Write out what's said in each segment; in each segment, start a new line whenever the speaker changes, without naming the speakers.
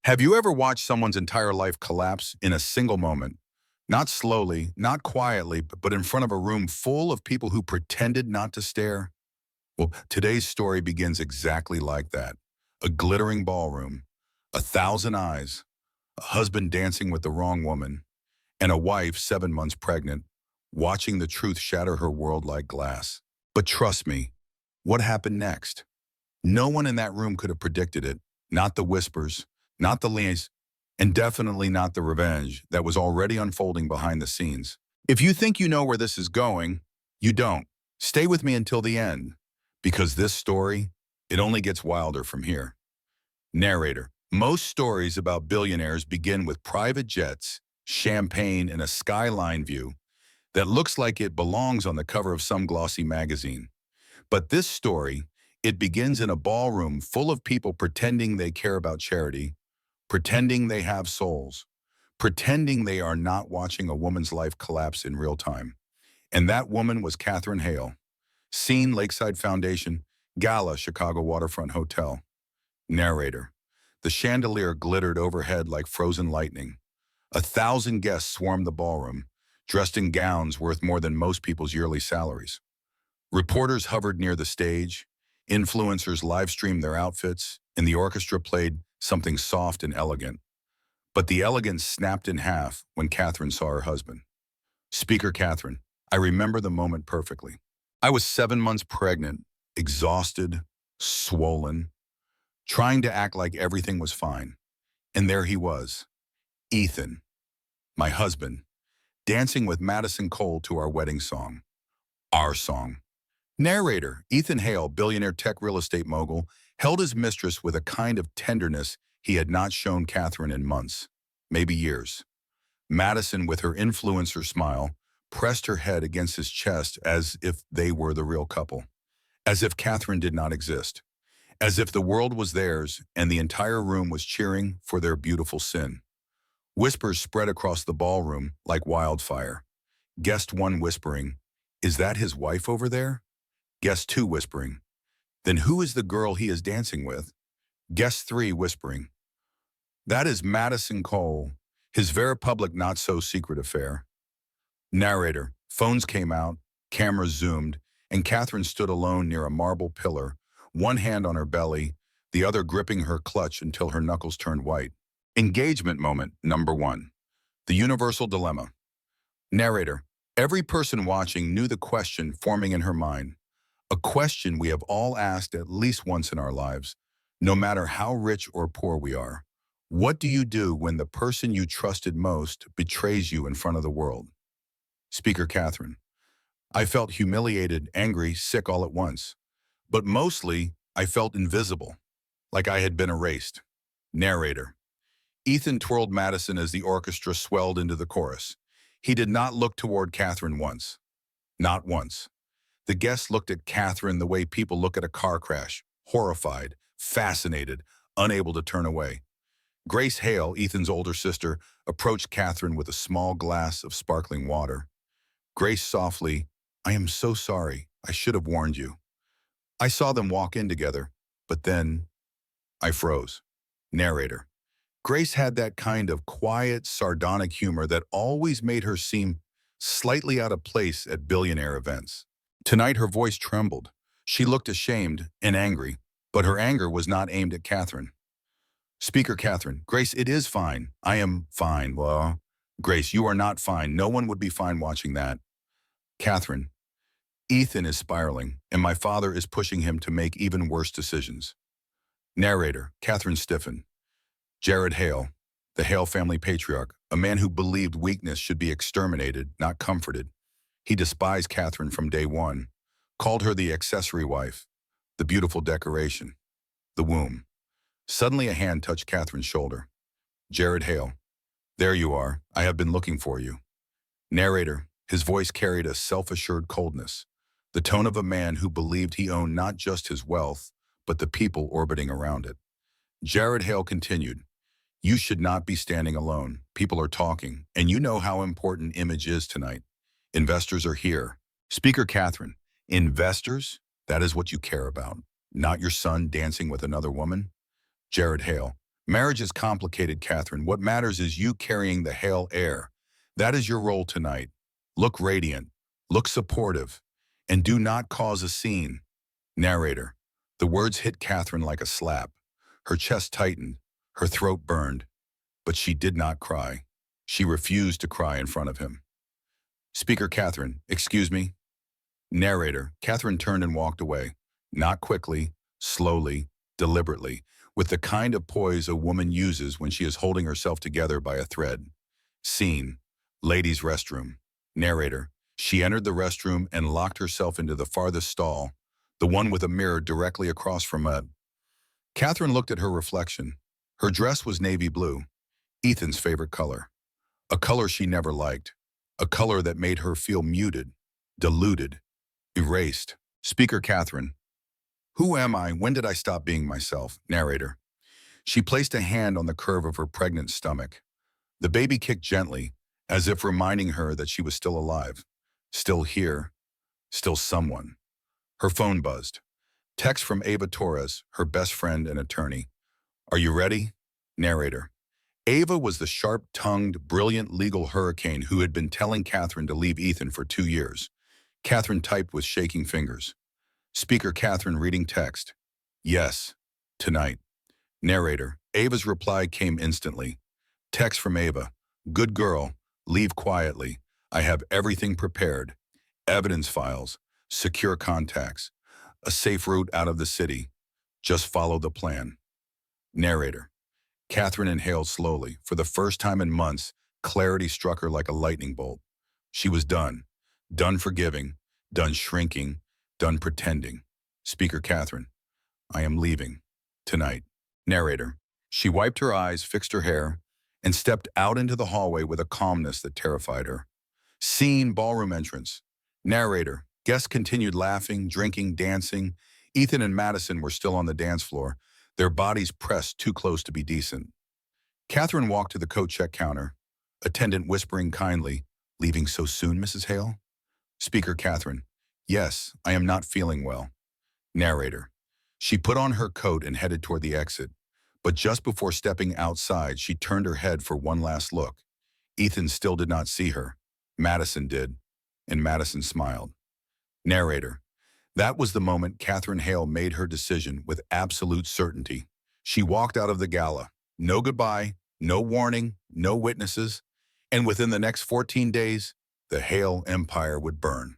Have you ever watched someone's entire life collapse in a single moment? Not slowly, not quietly, but in front of a room full of people who pretended not to stare? Well, today's story begins exactly like that. A glittering ballroom, a thousand eyes, a husband dancing with the wrong woman, and a wife 7 months pregnant, watching the truth shatter her world like glass. But trust me, what happened next? No one in that room could have predicted it, not the whispers, not the lies, and definitely not the revenge that was already unfolding behind the scenes. If you think you know where this is going, you don't. Stay with me until the end, because this story, it only gets wilder from here. Narrator. Most stories about billionaires begin with private jets, champagne, and a skyline view that looks like it belongs on the cover of some glossy magazine. But this story, it begins in a ballroom full of people pretending they care about charity, pretending they have souls, pretending they are not watching a woman's life collapse in real time. And that woman was Catherine Hale. Scene Lakeside Foundation, Gala, Chicago Waterfront Hotel. Narrator. The chandelier glittered overhead like frozen lightning. 1,000 guests swarmed the ballroom, dressed in gowns worth more than most people's yearly salaries. Reporters hovered near the stage, influencers live-streamed their outfits, and the orchestra played something soft and elegant. But the elegance snapped in half when Catherine saw her husband. Speaker Catherine, I remember the moment perfectly. I was 7 months pregnant, exhausted, swollen, trying to act like everything was fine. And there he was, Ethan, my husband, dancing with Madison Cole to our wedding song. Our song. Narrator, Ethan Hale, billionaire tech real estate mogul, held his mistress with a kind of tenderness he had not shown Catherine in months, maybe years. Madison, with her influencer smile, pressed her head against his chest as if they were the real couple, as if Catherine did not exist, as if the world was theirs and the entire room was cheering for their beautiful sin. Whispers spread across the ballroom like wildfire. Guest one whispering, "Is that his wife over there?" Guest two whispering, "Then who is the girl he is dancing with?" Guest three whispering, "That is Madison Cole, his very public not-so-secret affair." Narrator, phones came out, cameras zoomed, and Catherine stood alone near a marble pillar, one hand on her belly, the other gripping her clutch until her knuckles turned white. Engagement moment number 1. The universal dilemma. Narrator, every person watching knew the question forming in her mind. A question we have all asked at least once in our lives, no matter how rich or poor we are. What do you do when the person you trusted most betrays you in front of the world? Speaker Catherine, I felt humiliated, angry, sick all at once. But mostly, I felt invisible, like I had been erased. Narrator, Ethan twirled Madison as the orchestra swelled into the chorus. He did not look toward Catherine once. Not once. The guests looked at Catherine the way people look at a car crash, horrified, fascinated, unable to turn away. Grace Hale, Ethan's older sister, approached Catherine with a small glass of sparkling water. Grace softly, I am so sorry. I should have warned you. I saw them walk in together, but then I froze. Narrator. Grace had that kind of quiet, sardonic humor that always made her seem slightly out of place at billionaire events. Tonight her voice trembled. She looked ashamed and angry, but her anger was not aimed at Catherine. Speaker Catherine, Grace, it is fine. I am fine. Well, Grace, you are not fine. No one would be fine watching that. Catherine, Ethan is spiraling, and my father is pushing him to make even worse decisions. Narrator, Catherine stiffened. Jared Hale, the Hale family patriarch, a man who believed weakness should be exterminated, not comforted. He despised Catherine from day one, called her the accessory wife, the beautiful decoration, the womb. Suddenly a hand touched Catherine's shoulder. Jared Hale, there you are. I have been looking for you. Narrator, his voice carried a self-assured coldness, the tone of a man who believed he owned not just his wealth, but the people orbiting around it. Jared Hale continued, you should not be standing alone. People are talking, and you know how important image is tonight. Investors are here. Speaker Catherine, investors? That is what you care about, not your son dancing with another woman? Jared Hale, Marriage is complicated, Catherine. What matters is you carrying the hale air. That is your role tonight. Look radiant, look supportive, and do not cause a scene. Narrator. The words hit Catherine like a slap. Her chest tightened, her throat burned, but she did not cry. She refused to cry in front of him. Speaker Catherine, excuse me. Narrator. Catherine turned and walked away. Not quickly, slowly, deliberately, with the kind of poise a woman uses when she is holding herself together by a thread. Scene. Ladies' restroom. Narrator. She entered the restroom and locked herself into the farthest stall, the one with a mirror directly across from it. Catherine looked at her reflection. Her dress was navy blue, Ethan's favorite color. A color she never liked. A color that made her feel muted, diluted, erased. Speaker Catherine. Who am I? When did I stop being myself? Narrator. She placed a hand on the curve of her pregnant stomach. The baby kicked gently, as if reminding her that she was still alive, still here, still someone. Her phone buzzed. Text from Ava Torres, her best friend and attorney. Are you ready? Narrator. Ava was the sharp-tongued, brilliant legal hurricane who had been telling Catherine to leave Ethan for 2 years. Catherine typed with shaking fingers. Speaker Catherine reading text. Yes, tonight. Narrator. Ava's reply came instantly. Text from Ava. Good girl, leave quietly. I have everything prepared. Evidence files, secure contacts, a safe route out of the city. Just follow the plan. Narrator. Catherine inhaled slowly. For the first time in months, clarity struck her like a lightning bolt. She was done. Done forgiving, done shrinking, done pretending. Speaker Catherine. I am leaving. Tonight. Narrator. She wiped her eyes, fixed her hair, and stepped out into the hallway with a calmness that terrified her. Scene, ballroom entrance. Narrator. Guests continued laughing, drinking, dancing. Ethan and Madison were still on the dance floor, their bodies pressed too close to be decent. Catherine walked to the coat check counter, attendant whispering kindly, leaving so soon, Mrs. Hale? Speaker Catherine. Yes, I am not feeling well. Narrator. She put on her coat and headed toward the exit, but just before stepping outside, she turned her head for one last look. Ethan still did not see her. Madison did, and Madison smiled. Narrator. That was the moment Catherine Hale made her decision with absolute certainty. She walked out of the gala. No goodbye, no warning, no witnesses, and within the next 14 days, the Hale empire would burn.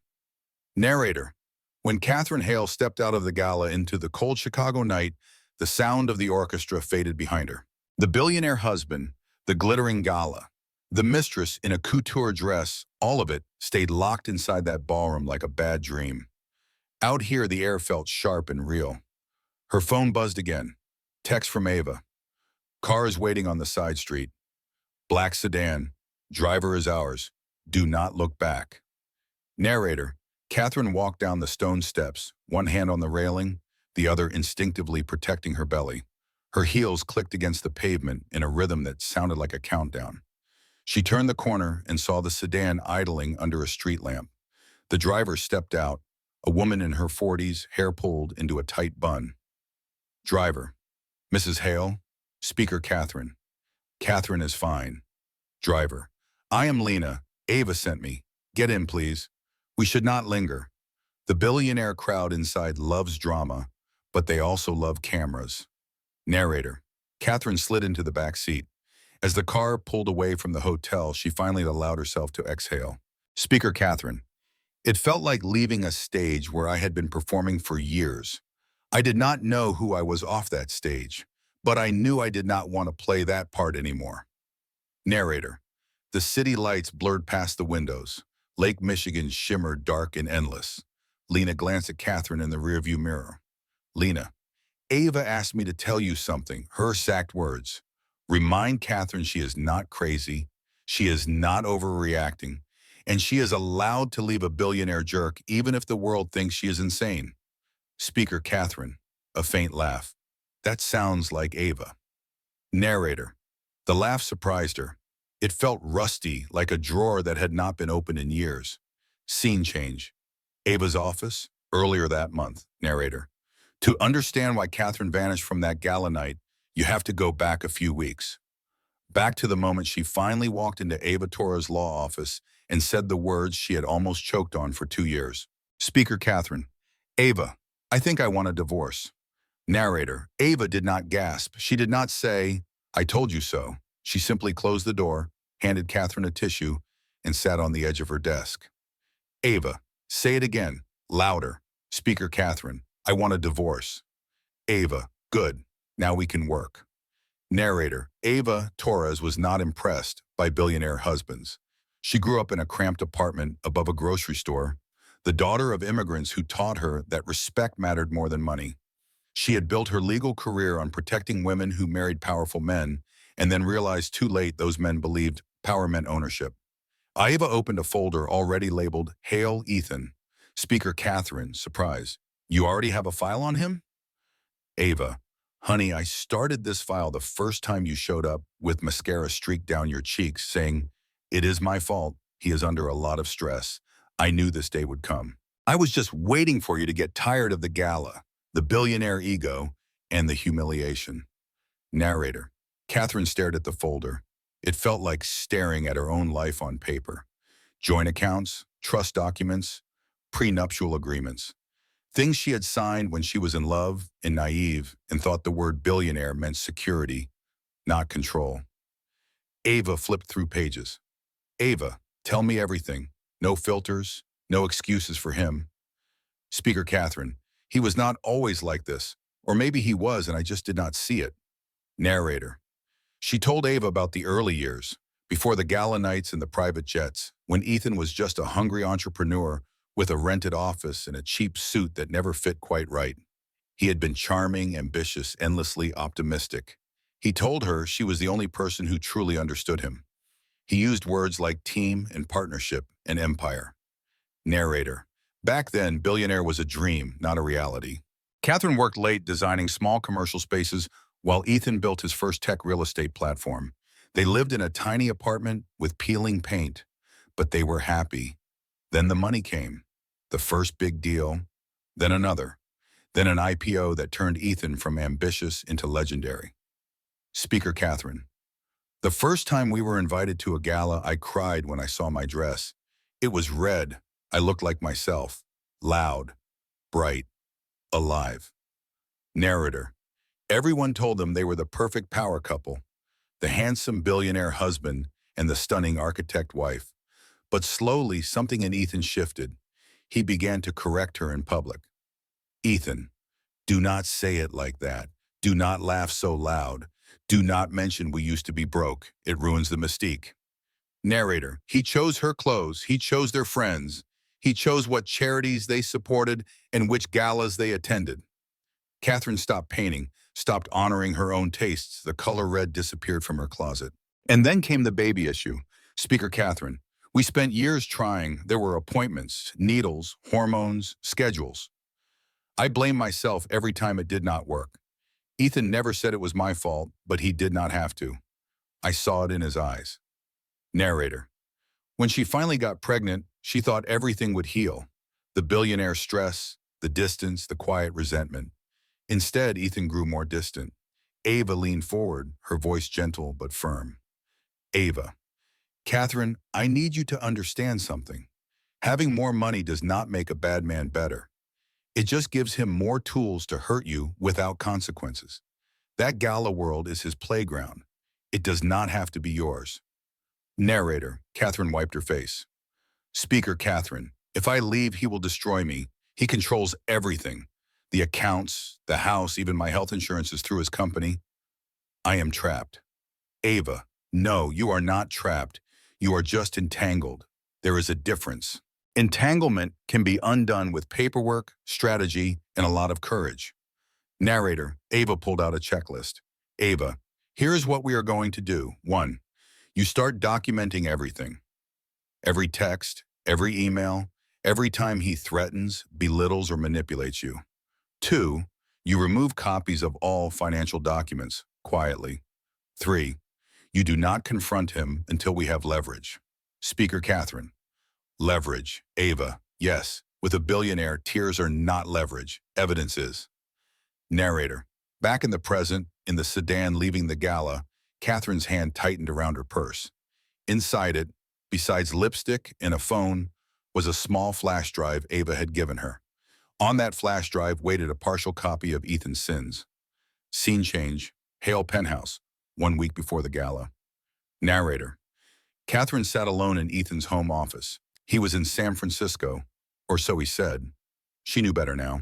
Narrator. When Catherine Hale stepped out of the gala into the cold Chicago night, the sound of the orchestra faded behind her. The billionaire husband, the glittering gala, the mistress in a couture dress, all of it stayed locked inside that ballroom like a bad dream. Out here, the air felt sharp and real. Her phone buzzed again. Text from Ava. Car is waiting on the side street. Black sedan. Driver is ours. Do not look back. Narrator. Catherine walked down the stone steps, one hand on the railing, the other instinctively protecting her belly. Her heels clicked against the pavement in a rhythm that sounded like a countdown. She turned the corner and saw the sedan idling under a street lamp. The driver stepped out, a woman in her 40s, hair pulled into a tight bun. Driver. Mrs. Hale. Speaker Catherine. Catherine is fine. Driver. I am Lena. Ava sent me. Get in, please. We should not linger. The billionaire crowd inside loves drama, but they also love cameras. Narrator. Catherine slid into the back seat. As the car pulled away from the hotel, she finally allowed herself to exhale. Speaker Catherine. It felt like leaving a stage where I had been performing for years. I did not know who I was off that stage, but I knew I did not want to play that part anymore. Narrator. The city lights blurred past the windows. Lake Michigan shimmered dark and endless. Lena glanced at Catherine in the rearview mirror. Lena. Ava asked me to tell you something, her exact words. Remind Catherine she is not crazy, she is not overreacting, and she is allowed to leave a billionaire jerk even if the world thinks she is insane. Speaker Catherine. A faint laugh. That sounds like Ava. Narrator. The laugh surprised her. It felt rusty, like a drawer that had not been opened in years. Scene change. Ava's office, earlier that month. Narrator. To understand why Catherine vanished from that gala night, You have to go back a few weeks. Back to the moment she finally walked into Ava Torres' law office and said the words she had almost choked on for 2 years. Speaker Catherine. Ava, I think I want a divorce. Narrator. Ava did not gasp. She did not say, I told you so. She simply closed the door, handed Catherine a tissue, and sat on the edge of her desk. Ava. Say it again. Louder. Speaker Catherine. I want a divorce. Ava. Good. Now we can work. Narrator. Ava Torres was not impressed by billionaire husbands. She grew up in a cramped apartment above a grocery store, the daughter of immigrants who taught her that respect mattered more than money. She had built her legal career on protecting women who married powerful men, and then realized too late those men believed power meant ownership. Ava opened a folder already labeled Hail Ethan. Speaker Catherine, surprise. You already have a file on him? Ava. Honey, I started this file the first time you showed up with mascara streaked down your cheeks saying, it is my fault. He is under a lot of stress. I knew this day would come. I was just waiting for you to get tired of the gala, the billionaire ego, and the humiliation. Narrator. Catherine stared at the folder. It felt like staring at her own life on paper. Joint accounts, trust documents, prenuptial agreements. Things she had signed when she was in love and naive and thought the word billionaire meant security, not control. Ava flipped through pages. Ava, tell me everything. No filters, no excuses for him. Speaker Catherine, he was not always like this, or maybe he was and I just did not see it. Narrator. She told Ava about the early years, before the gala nights and the private jets, when Ethan was just a hungry entrepreneur with a rented office and a cheap suit that never fit quite right. He had been charming, ambitious, endlessly optimistic. He told her she was the only person who truly understood him. He used words like team and partnership and empire. Narrator. Back then, Billionaire was a dream, not a reality. Catherine worked late designing small commercial spaces while Ethan built his first tech real estate platform. They lived in a tiny apartment with peeling paint, but they were happy. Then the money came. The first big deal, then another, then an IPO that turned Ethan from ambitious into legendary. Speaker Catherine. The first time we were invited to a gala, I cried when I saw my dress. It was red. I looked like myself. Loud, bright, alive. Narrator. Everyone told them they were the perfect power couple, the handsome billionaire husband and the stunning architect wife. But slowly, something in Ethan shifted. He began to correct her in public. Ethan, do not say it like that. Do not laugh so loud. Do not mention we used to be broke. It ruins the mystique. Narrator. He chose her clothes. He chose their friends. He chose what charities they supported and which galas they attended. Catherine stopped painting, stopped honoring her own tastes. The color red disappeared from her closet. And then came the baby issue. Speaker Catherine. We spent years trying. There were appointments, needles, hormones, schedules. I blame myself every time it did not work. Ethan never said it was my fault, but he did not have to. I saw it in his eyes. Narrator. When she finally got pregnant, she thought everything would heal. The billionaire stress, the distance, the quiet resentment. Instead, Ethan grew more distant. Ava leaned forward, her voice gentle but firm. Ava. Catherine, I need you to understand something. Having more money does not make a bad man better. It just gives him more tools to hurt you without consequences. That gala world is his playground. It does not have to be yours. Narrator. Catherine wiped her face. Speaker Catherine. If I leave, he will destroy me. He controls everything. The accounts, the house, even my health insurance is through his company. I am trapped. Ava. No, you are not trapped. You are just entangled. There is a difference. Entanglement can be undone with paperwork, strategy, and a lot of courage. Narrator. Ava pulled out a checklist. Ava, here is what we are going to do. 1. You start documenting everything. Every text, every email, every time he threatens, belittles, or manipulates you. 2. You remove copies of all financial documents, quietly. 3. You do not confront him until we have leverage. Speaker Catherine. Leverage. Ava. Yes, with a billionaire, tears are not leverage. Evidence is. Narrator. Back in the present, in the sedan leaving the gala, Catherine's hand tightened around her purse. Inside it, besides lipstick and a phone, was a small flash drive Ava had given her. On that flash drive waited a partial copy of Ethan's Sins. Scene change, Hale Penthouse, 1 week before the gala. Narrator. Catherine sat alone in Ethan's home office. He was in San Francisco, or so he said. She knew better now.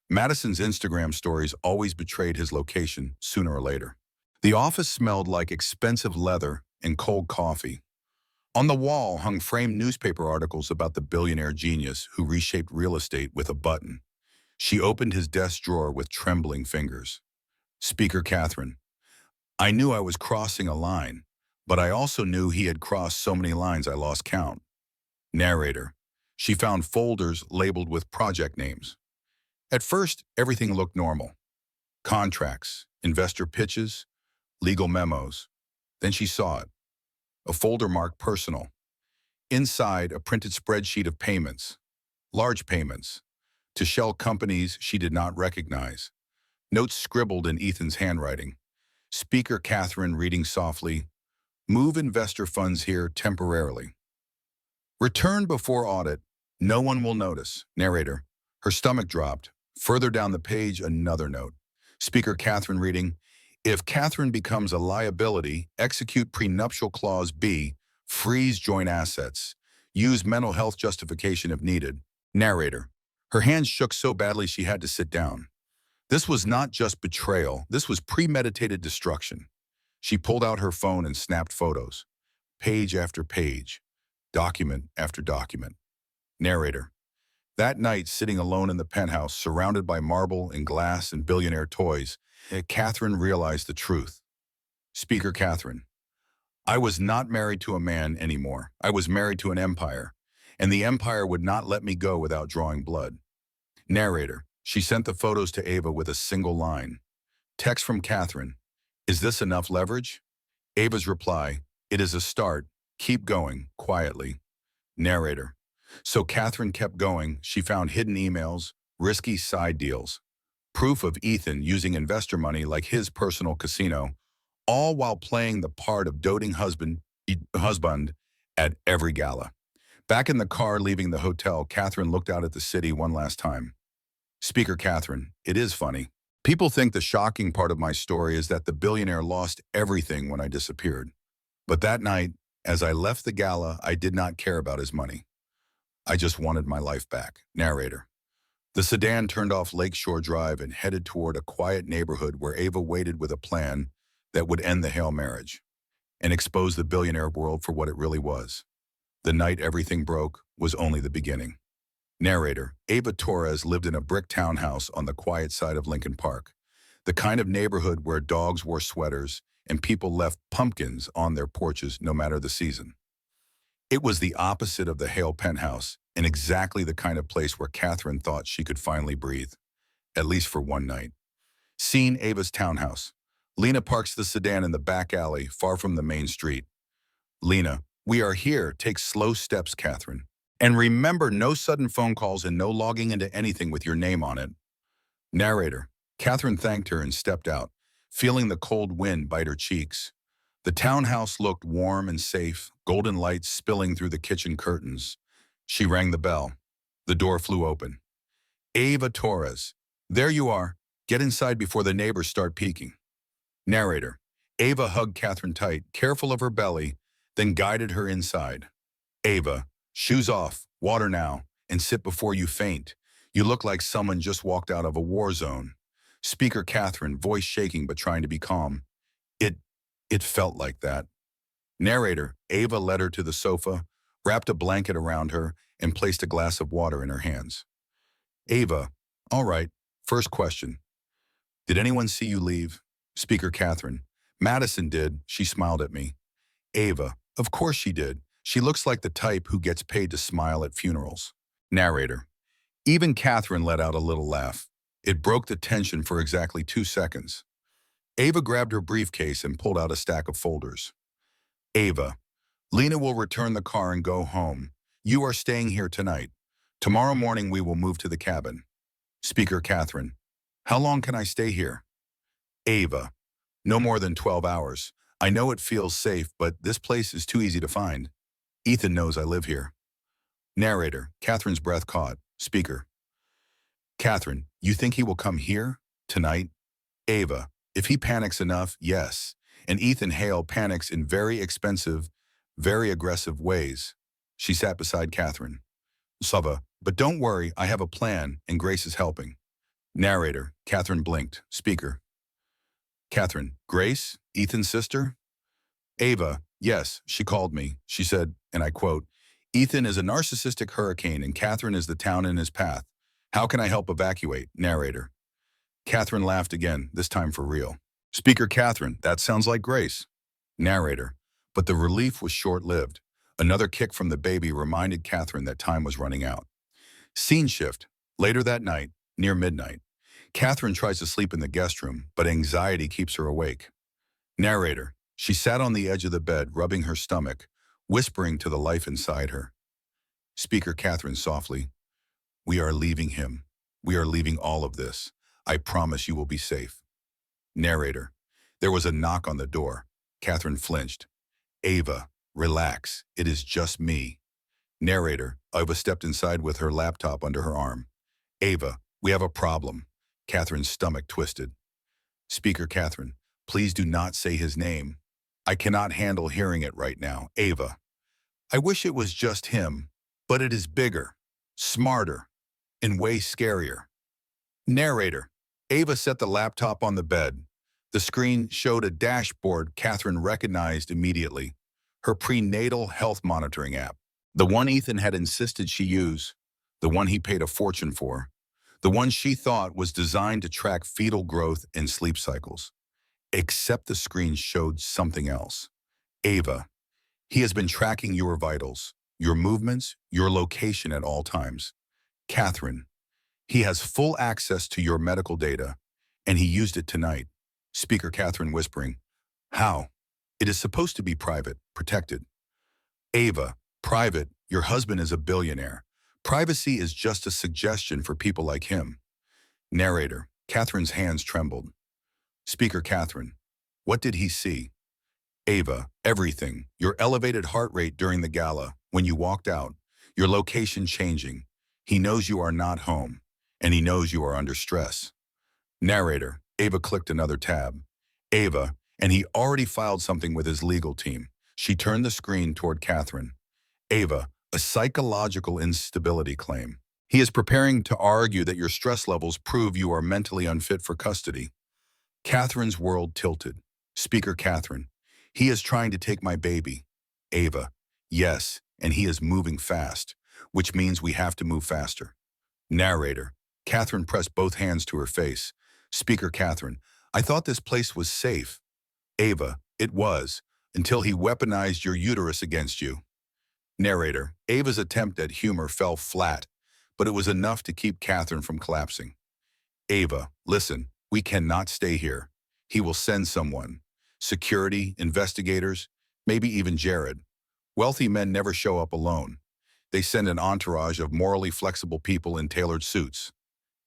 Madison's Instagram stories always betrayed his location sooner or later. The office smelled like expensive leather and cold coffee. On the wall hung framed newspaper articles about the billionaire genius who reshaped real estate with a button. She opened his desk drawer with trembling fingers. Speaker Catherine. I knew I was crossing a line, but I also knew he had crossed so many lines I lost count. Narrator. She found folders labeled with project names. At first, everything looked normal. Contracts, investor pitches, legal memos. Then she saw it. A folder marked personal. Inside, a printed spreadsheet of payments, large payments, to shell companies she did not recognize. Notes scribbled in Ethan's handwriting. Speaker Catherine reading softly, move investor funds here temporarily. Return before audit. No one will notice. Narrator. Her stomach dropped. Further down the page, another note. Speaker Catherine reading, if Catherine becomes a liability, execute prenuptial clause B, freeze joint assets, use mental health justification if needed. Narrator. Her hands shook so badly she had to sit down. This was not just betrayal, this was premeditated destruction. She pulled out her phone and snapped photos. Page after page, document after document. Narrator. That night, sitting alone in the penthouse, surrounded by marble and glass and billionaire toys, Catherine realized the truth. Speaker Catherine. I was not married to a man anymore. I was married to an empire, and the empire would not let me go without drawing blood. Narrator. She sent the photos to Ava with a single line. Text from Catherine. Is this enough leverage? Ava's reply. It is a start. Keep going, quietly. Narrator. So Catherine kept going. She found hidden emails, risky side deals, proof of Ethan using investor money like his personal casino, all while playing the part of doting husband at every gala. Back in the car leaving the hotel, Catherine looked out at the city one last time. Speaker Catherine, it is funny. People think the shocking part of my story is that the billionaire lost everything when I disappeared. But that night, as I left the gala, I did not care about his money. I just wanted my life back. Narrator. The sedan turned off Lakeshore Drive and headed toward a quiet neighborhood where Ava waited with a plan that would end the Hale marriage and expose the billionaire world for what it really was. The night everything broke was only the beginning. Narrator. Ava Torres lived in a brick townhouse on the quiet side of Lincoln Park, the kind of neighborhood where dogs wore sweaters and people left pumpkins on their porches no matter the season. It was the opposite of the Hale penthouse and exactly the kind of place where Catherine thought she could finally breathe, at least for one night. Scene Ava's townhouse. Lena parks the sedan in the back alley, far from the main street. Lena, we are here. Take slow steps, Catherine. And remember, no sudden phone calls and no logging into anything with your name on it. Narrator. Catherine thanked her and stepped out, feeling the cold wind bite her cheeks. The townhouse looked warm and safe, golden lights spilling through the kitchen curtains. She rang the bell. The door flew open. Ava Torres. There you are. Get inside before the neighbors start peeking. Narrator. Ava hugged Catherine tight, careful of her belly, then guided her inside. Ava. Shoes off, water now, and sit before you faint. You look like someone just walked out of a war zone. Speaker Catherine, voice shaking but trying to be calm. It felt like that. Narrator. Ava led her to the sofa, wrapped a blanket around her, and placed a glass of water in her hands. Ava. All right, first question. Did anyone see you leave? Speaker Catherine. Madison did. She smiled at me. Ava. Of course she did. She looks like the type who gets paid to smile at funerals. Narrator. Even Catherine let out a little laugh. It broke the tension for exactly 2 seconds. Ava grabbed her briefcase and pulled out a stack of folders. Ava. Lena will return the car and go home. You are staying here tonight. Tomorrow morning we will move to the cabin. Speaker Catherine. How long can I stay here? Ava. No more than 12 hours. I know it feels safe, but this place is too easy to find. Ethan knows I live here. Narrator, Catherine's breath caught. Speaker, Catherine, you think he will come here? Tonight? Ava, if he panics enough, yes. And Ethan Hale panics in very expensive, very aggressive ways. She sat beside Catherine. Sava, but don't worry, I have a plan, and Grace is helping. Narrator, Catherine blinked. Speaker, Catherine, Grace, Ethan's sister? Ava, yes, she called me. She said, and I quote, Ethan is a narcissistic hurricane and Catherine is the town in his path. How can I help evacuate? Narrator. Catherine laughed again, this time for real. Speaker, Catherine, that sounds like Grace. Narrator. But the relief was short-lived. Another kick from the baby reminded Catherine that time was running out. Scene shift. Later that night, near midnight. Catherine tries to sleep in the guest room, but anxiety keeps her awake. Narrator. She sat on the edge of the bed, rubbing her stomach, whispering to the life inside her. Speaker, Catherine softly. We are leaving him. We are leaving all of this. I promise you will be safe. Narrator. There was a knock on the door. Catherine flinched. Ava, relax. It is just me. Narrator. Ava stepped inside with her laptop under her arm. Ava, we have a problem. Catherine's stomach twisted. Speaker, Catherine. Please do not say his name. I cannot handle hearing it right now. Ava. I wish it was just him, but it is bigger, smarter, and way scarier. Narrator. Ava set the laptop on the bed. The screen showed a dashboard Catherine recognized immediately. Her prenatal health monitoring app. The one Ethan had insisted she use. The one he paid a fortune for. The one she thought was designed to track fetal growth and sleep cycles. Except the screen showed something else. Ava. He has been tracking your vitals, your movements, your location at all times. Catherine. He has full access to your medical data, and he used it tonight. Speaker, Catherine whispering. How? It is supposed to be private, protected. Ava. Private. Your husband is a billionaire. Privacy is just a suggestion for people like him. Narrator. Catherine's hands trembled. Speaker, Catherine. What did he see? Ava. Everything. Your elevated heart rate during the gala, when you walked out, your location changing. He knows you are not home, and he knows you are under stress. Narrator. Ava clicked another tab. Ava, and he already filed something with his legal team. She turned the screen toward Catherine. Ava, a psychological instability claim. He is preparing to argue that your stress levels prove you are mentally unfit for custody. Catherine's world tilted. Speaker, Catherine. He is trying to take my baby. Ava. Yes, and he is moving fast, which means we have to move faster. Narrator. Catherine pressed both hands to her face. Speaker, Catherine. I thought this place was safe. Ava. It was, until he weaponized your uterus against you. Narrator. Ava's attempt at humor fell flat, but it was enough to keep Catherine from collapsing. Ava. Listen. We cannot stay here. He will send someone. Security, investigators, maybe even Jared. Wealthy men never show up alone. They send an entourage of morally flexible people in tailored suits.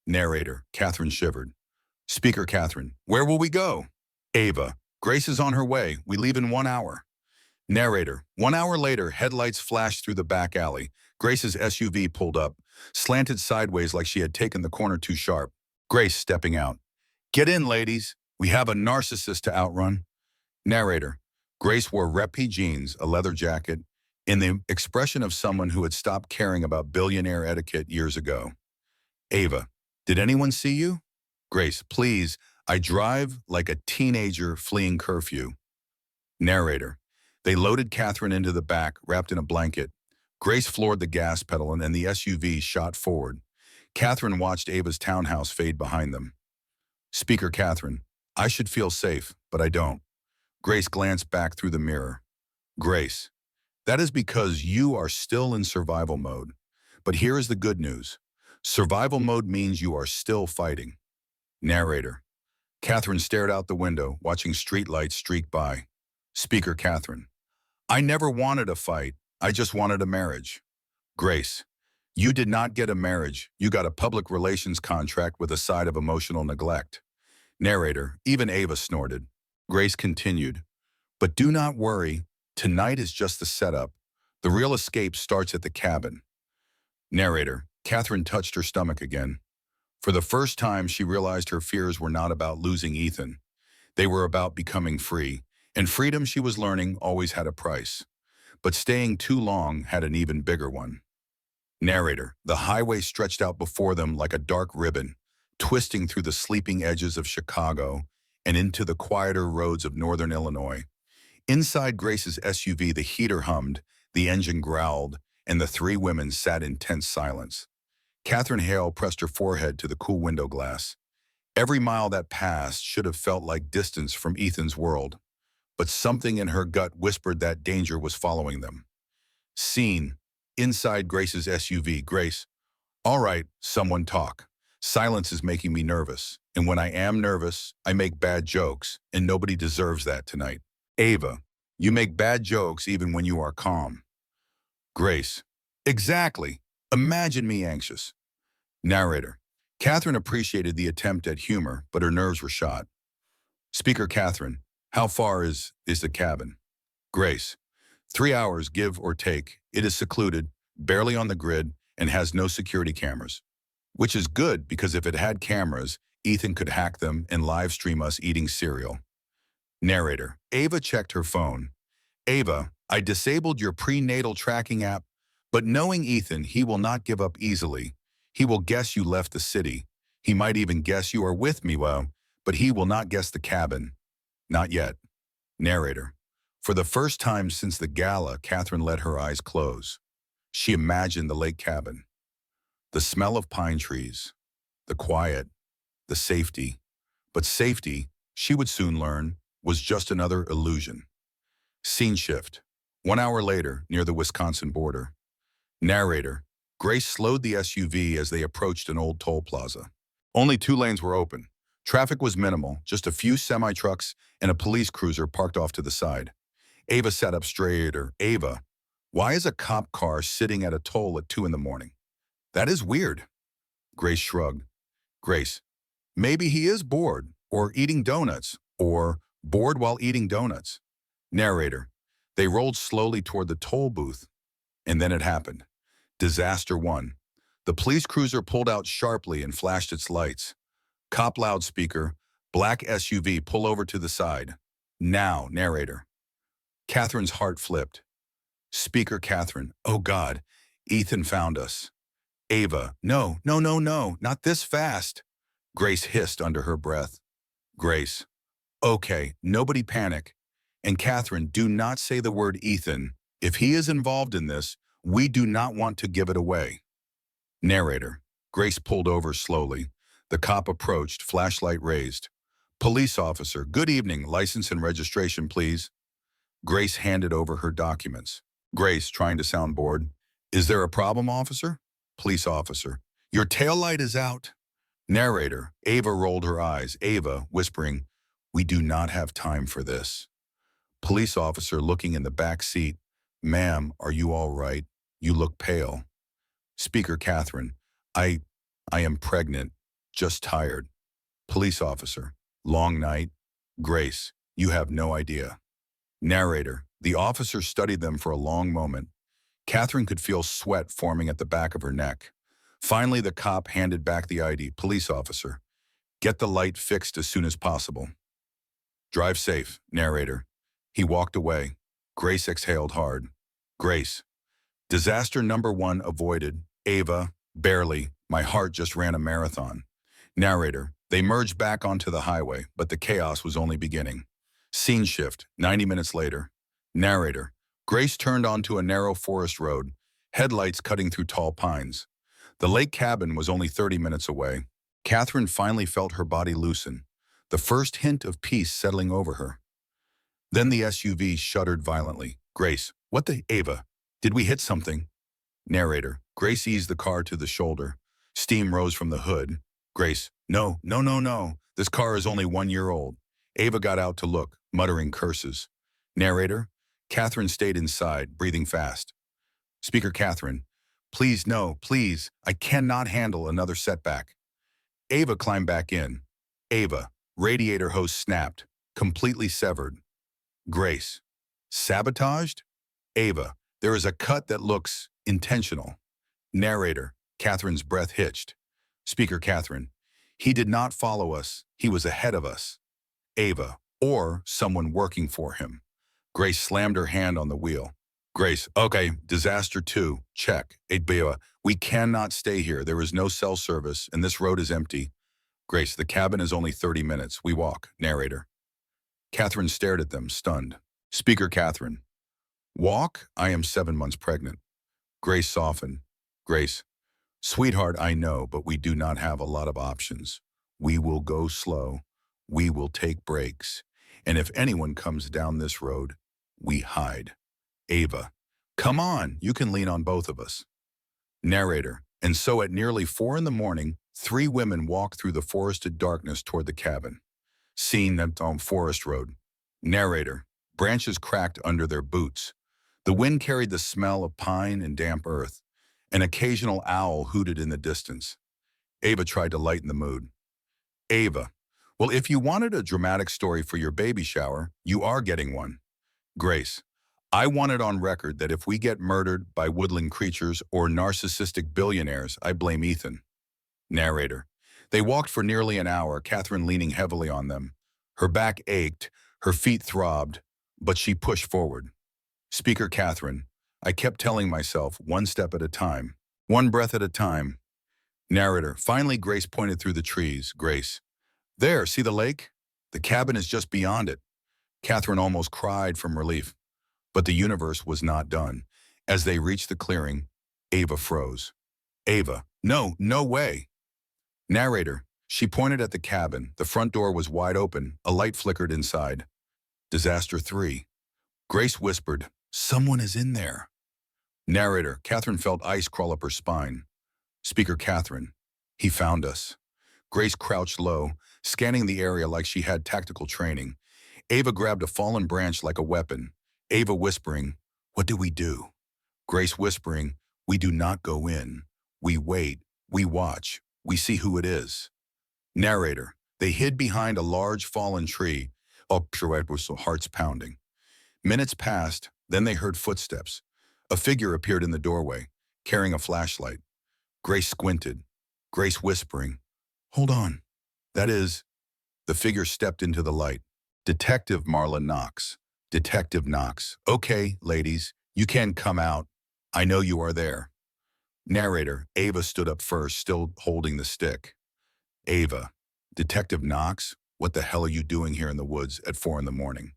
Narrator. Catherine shivered. Speaker, Catherine. Where will we go? Ava. Grace is on her way. We leave in 1 hour. Narrator. 1 hour later, headlights flashed through the back alley. Grace's SUV pulled up, slanted sideways like she had taken the corner too sharp. Grace stepping out. Get in, ladies. We have a narcissist to outrun. Narrator. Grace wore Reppy jeans, a leather jacket, in the expression of someone who had stopped caring about billionaire etiquette years ago. Ava. Did anyone see you? Grace. Please, I drive like a teenager fleeing curfew. Narrator. They loaded Catherine into the back, wrapped in a blanket. Grace floored the gas pedal and the SUV shot forward. Catherine watched Ava's townhouse fade behind them. Speaker, Catherine. I should feel safe, but I don't. Grace glanced back through the mirror. Grace. That is because you are still in survival mode. But here is the good news. Survival mode means you are still fighting. Narrator. Catherine stared out the window, watching streetlights streak by. Speaker, Catherine. I never wanted a fight. I just wanted a marriage. Grace. You did not get a marriage. You got a public relations contract with a side of emotional neglect. Narrator. Even Ava snorted. Grace continued, but do not worry. Tonight is just the setup. The real escape starts at the cabin. Narrator, Catherine touched her stomach again. For the first time, she realized her fears were not about losing Ethan. They were about becoming free, and freedom, she was learning, always had a price. But staying too long had an even bigger one. Narrator, the highway stretched out before them like a dark ribbon, twisting through the sleeping edges of Chicago and into the quieter roads of northern Illinois. Inside Grace's SUV, the heater hummed, the engine growled, and the three women sat in tense silence. Catherine Hale pressed her forehead to the cool window glass. Every mile that passed should have felt like distance from Ethan's world, but something in her gut whispered that danger was following them. Scene. Inside Grace's SUV. Grace. All right, someone talk. Silence is making me nervous, and when I am nervous, I make bad jokes, and nobody deserves that tonight. Ava. You make bad jokes even when you are calm. Grace. Exactly. Imagine me anxious. Narrator. Catherine appreciated the attempt at humor, but her nerves were shot. Speaker Catherine. How far is the cabin? Grace. 3 hours, give or take. It is secluded, barely on the grid, and has no security cameras. Which is good, because if it had cameras, Ethan could hack them and live stream us eating cereal. Narrator. Ava checked her phone. Ava, I disabled your prenatal tracking app, but knowing Ethan, he will not give up easily. He will guess you left the city. He might even guess you are with me, but he will not guess the cabin. Not yet. Narrator. For the first time since the gala, Catherine let her eyes close. She imagined the lake cabin. The smell of pine trees. The quiet. The safety. But safety, she would soon learn, was just another illusion. Scene shift. 1 hour later, near the Wisconsin border. Narrator. Grace slowed the SUV as they approached an old toll plaza. Only 2 lanes were open. Traffic was minimal, just a few semi-trucks and a police cruiser parked off to the side. Ava sat up straighter. Ava, why is a cop car sitting at a toll at 2 in the morning? That is weird. Grace shrugged. Grace, maybe he is bored, or eating donuts, or bored while eating donuts. Narrator, they rolled slowly toward the toll booth, and then it happened. Disaster 1. The police cruiser pulled out sharply and flashed its lights. Cop loudspeaker, black SUV, pull over to the side. Now, narrator. Catherine's heart flipped. Speaker Catherine, oh God, Ethan found us. Ava, no, no, no, no, not this fast. Grace hissed under her breath. Grace, okay, nobody panic. And Catherine, do not say the word Ethan. If he is involved in this, we do not want to give it away. Narrator. Grace pulled over slowly. The cop approached, flashlight raised. Police officer, good evening, license and registration, please. Grace handed over her documents. Grace, trying to sound bored. Is there a problem, officer? Police officer. Your taillight is out. Narrator. Ava rolled her eyes. Ava, whispering, we do not have time for this. Police officer looking in the back seat. Ma'am, are you all right? You look pale. Speaker Catherine. I am pregnant. Just tired. Police officer. Long night. Grace, you have no idea. Narrator. The officer studied them for a long moment. Catherine could feel sweat forming at the back of her neck. Finally, the cop handed back the ID. Police officer. Get the light fixed as soon as possible. Drive safe, narrator. He walked away. Grace exhaled hard. Grace. Disaster number 1 avoided. Ava. Barely. My heart just ran a marathon. Narrator. They merged back onto the highway, but the chaos was only beginning. Scene shift, 90 minutes later. Narrator. Grace turned onto a narrow forest road, headlights cutting through tall pines. The lake cabin was only 30 minutes away. Catherine finally felt her body loosen, the first hint of peace settling over her. Then the SUV shuddered violently. Grace, what the Ava? Did we hit something? Narrator. Grace eased the car to the shoulder. Steam rose from the hood. Grace, no, no, no, no. This car is only 1 year old. Ava got out to look, muttering curses. Narrator. Catherine stayed inside, breathing fast. Speaker Catherine. Please, no, please. I cannot handle another setback. Ava climbed back in. Ava. Radiator hose snapped. completely severed. Grace. Sabotaged? Ava. There is a cut that looks intentional. Narrator. Catherine's breath hitched. Speaker Catherine. He did not follow us. He was ahead of us. Ava. Or someone working for him. Grace slammed her hand on the wheel. Grace. Okay, disaster 2. Check. Ava. We cannot stay here. There is no cell service, and this road is empty. Grace. The cabin is only 30 minutes. We walk. Narrator. Catherine stared at them, stunned. Speaker Catherine. Walk? I am 7 months pregnant. Grace softened. Grace. Sweetheart, I know, but we do not have a lot of options. We will go slow. We will take breaks. And if anyone comes down this road, we hide. Ava. Come on, you can lean on both of us. Narrator. And so at nearly 4 in the morning, 3 women walked through the forested darkness toward the cabin. Seen them on Forest Road. Narrator. Branches cracked under their boots. The wind carried the smell of pine and damp earth. An occasional owl hooted in the distance. Ava tried to lighten the mood. Ava. Well, if you wanted a dramatic story for your baby shower, you are getting one. Grace. I want it on record that if we get murdered by woodland creatures or narcissistic billionaires, I blame Ethan. Narrator. They walked for nearly an hour, Catherine leaning heavily on them. Her back ached, her feet throbbed, but she pushed forward. Speaker Catherine. I kept telling myself, one step at a time, one breath at a time. Narrator. Finally, Grace pointed through the trees. Grace. There, see the lake? The cabin is just beyond it. Catherine almost cried from relief. But the universe was not done. As they reached the clearing, Ava froze. Ava. No, no way. Narrator. She pointed at the cabin. The front door was wide open. A light flickered inside. Disaster 3. Grace whispered, someone is in there. Narrator. Catherine felt ice crawl up her spine. Speaker Catherine. He found us. Grace crouched low, scanning the area like she had tactical training. Ava grabbed a fallen branch like a weapon. Ava whispering, what do we do? Grace whispering, we do not go in. We wait. We watch. We see who it is. Narrator. They hid behind a large fallen tree. Hearts pounding. Minutes passed, then they heard footsteps. A figure appeared in the doorway, carrying a flashlight. Grace squinted. Grace whispering, hold on. That is, the figure stepped into the light. Detective Marla Knox. Detective Knox. Okay, ladies, you can come out. I know you are there. Narrator. Ava stood up first, still holding the stick. Ava. Detective Knox, what the hell are you doing here in the woods at 4 in the morning?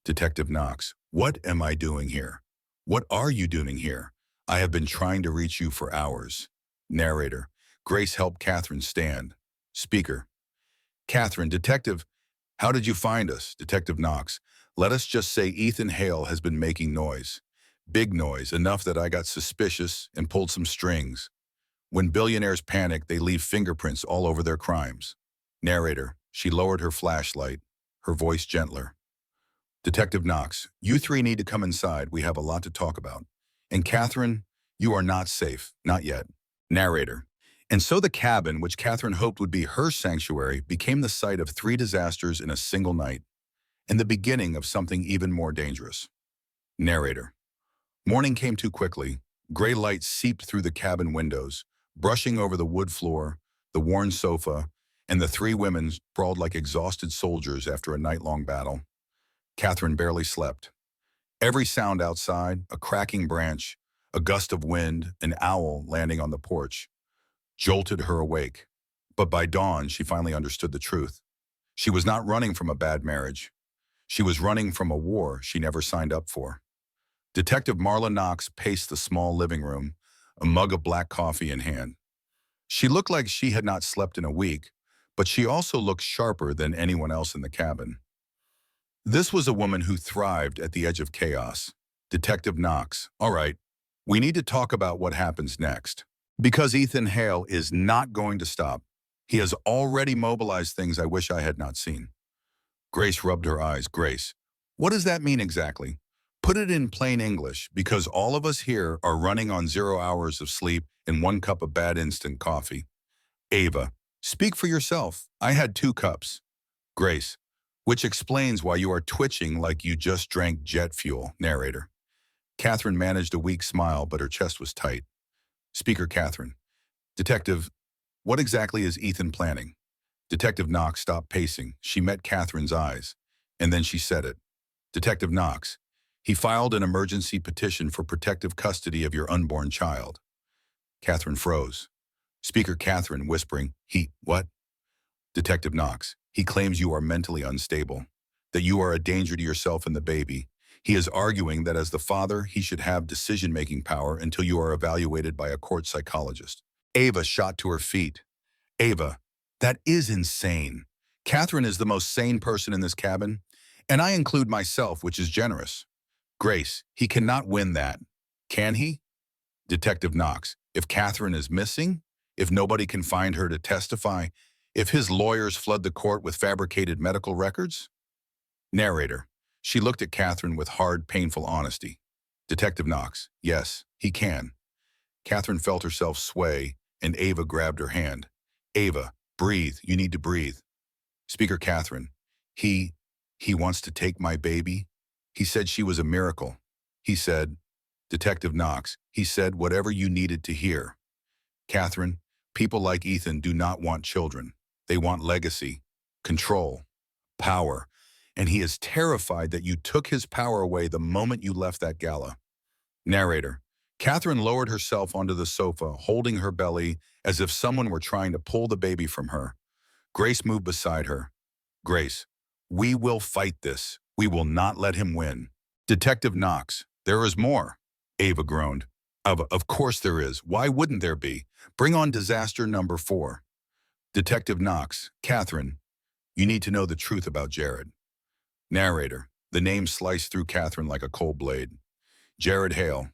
Detective Knox. What am I doing here? What are you doing here? I have been trying to reach you for hours. Narrator. Grace helped Catherine stand. Speaker. Catherine. Detective. How did you find us? Detective Knox. Let us just say Ethan Hale has been making noise. Big noise, enough that I got suspicious and pulled some strings. When billionaires panic, they leave fingerprints all over their crimes. Narrator. She lowered her flashlight, her voice gentler. Detective Knox, you 3 need to come inside. We have a lot to talk about. And Catherine, you are not safe. Not yet. Narrator. And so the cabin, which Catherine hoped would be her sanctuary, became the site of 3 disasters in a single night, and the beginning of something even more dangerous. Narrator. Morning came too quickly. Gray light seeped through the cabin windows, brushing over the wood floor, the worn sofa, and the 3 women sprawled like exhausted soldiers after a night-long battle. Catherine barely slept. Every sound outside, a cracking branch, a gust of wind, an owl landing on the porch, jolted her awake. But by dawn, she finally understood the truth. She was not running from a bad marriage. She was running from a war she never signed up for. Detective Marla Knox paced the small living room, a mug of black coffee in hand. She looked like she had not slept in a week, but she also looked sharper than anyone else in the cabin. This was a woman who thrived at the edge of chaos. Detective Knox, all right, we need to talk about what happens next. Because Ethan Hale is not going to stop. He has already mobilized things I wish I had not seen. Grace rubbed her eyes. Grace, what does that mean exactly? Put it in plain English, because all of us here are running on 0 hours of sleep and 1 cup of bad instant coffee. Ava, speak for yourself. I had 2 cups. Grace, which explains why you are twitching like you just drank jet fuel. Narrator. Catherine managed a weak smile, but her chest was tight. Speaker Catherine. Detective, what exactly is Ethan planning? Detective Knox stopped pacing. She met Catherine's eyes, and then she said it. Detective Knox, he filed an emergency petition for protective custody of your unborn child. Catherine froze. Speaker Catherine whispering, what? Detective Knox, he claims you are mentally unstable, that you are a danger to yourself and the baby. He is arguing that as the father, he should have decision-making power until you are evaluated by a court psychologist. Ava shot to her feet. Ava, that is insane. Catherine is the most sane person in this cabin, and I include myself, which is generous. Grace, he cannot win that. Can he? Detective Knox, if Catherine is missing, if nobody can find her to testify, if his lawyers flood the court with fabricated medical records? Narrator, she looked at Catherine with hard, painful honesty. Detective Knox, yes, he can. Catherine felt herself sway, and Ava grabbed her hand. Ava, breathe, you need to breathe. Speaker Catherine, he wants to take my baby? He said she was a miracle. He said, Detective Knox, he said whatever you needed to hear. Catherine, people like Ethan do not want children. They want legacy, control, power, and he is terrified that you took his power away the moment you left that gala. Narrator, Catherine lowered herself onto the sofa, holding her belly as if someone were trying to pull the baby from her. Grace moved beside her. Grace, we will fight this. We will not let him win. Detective Knox, there is more. Ava groaned. Of course there is. Why wouldn't there be? Bring on disaster number 4. Detective Knox, Catherine, you need to know the truth about Jared. Narrator, the name sliced through Catherine like a cold blade. Jared Hale,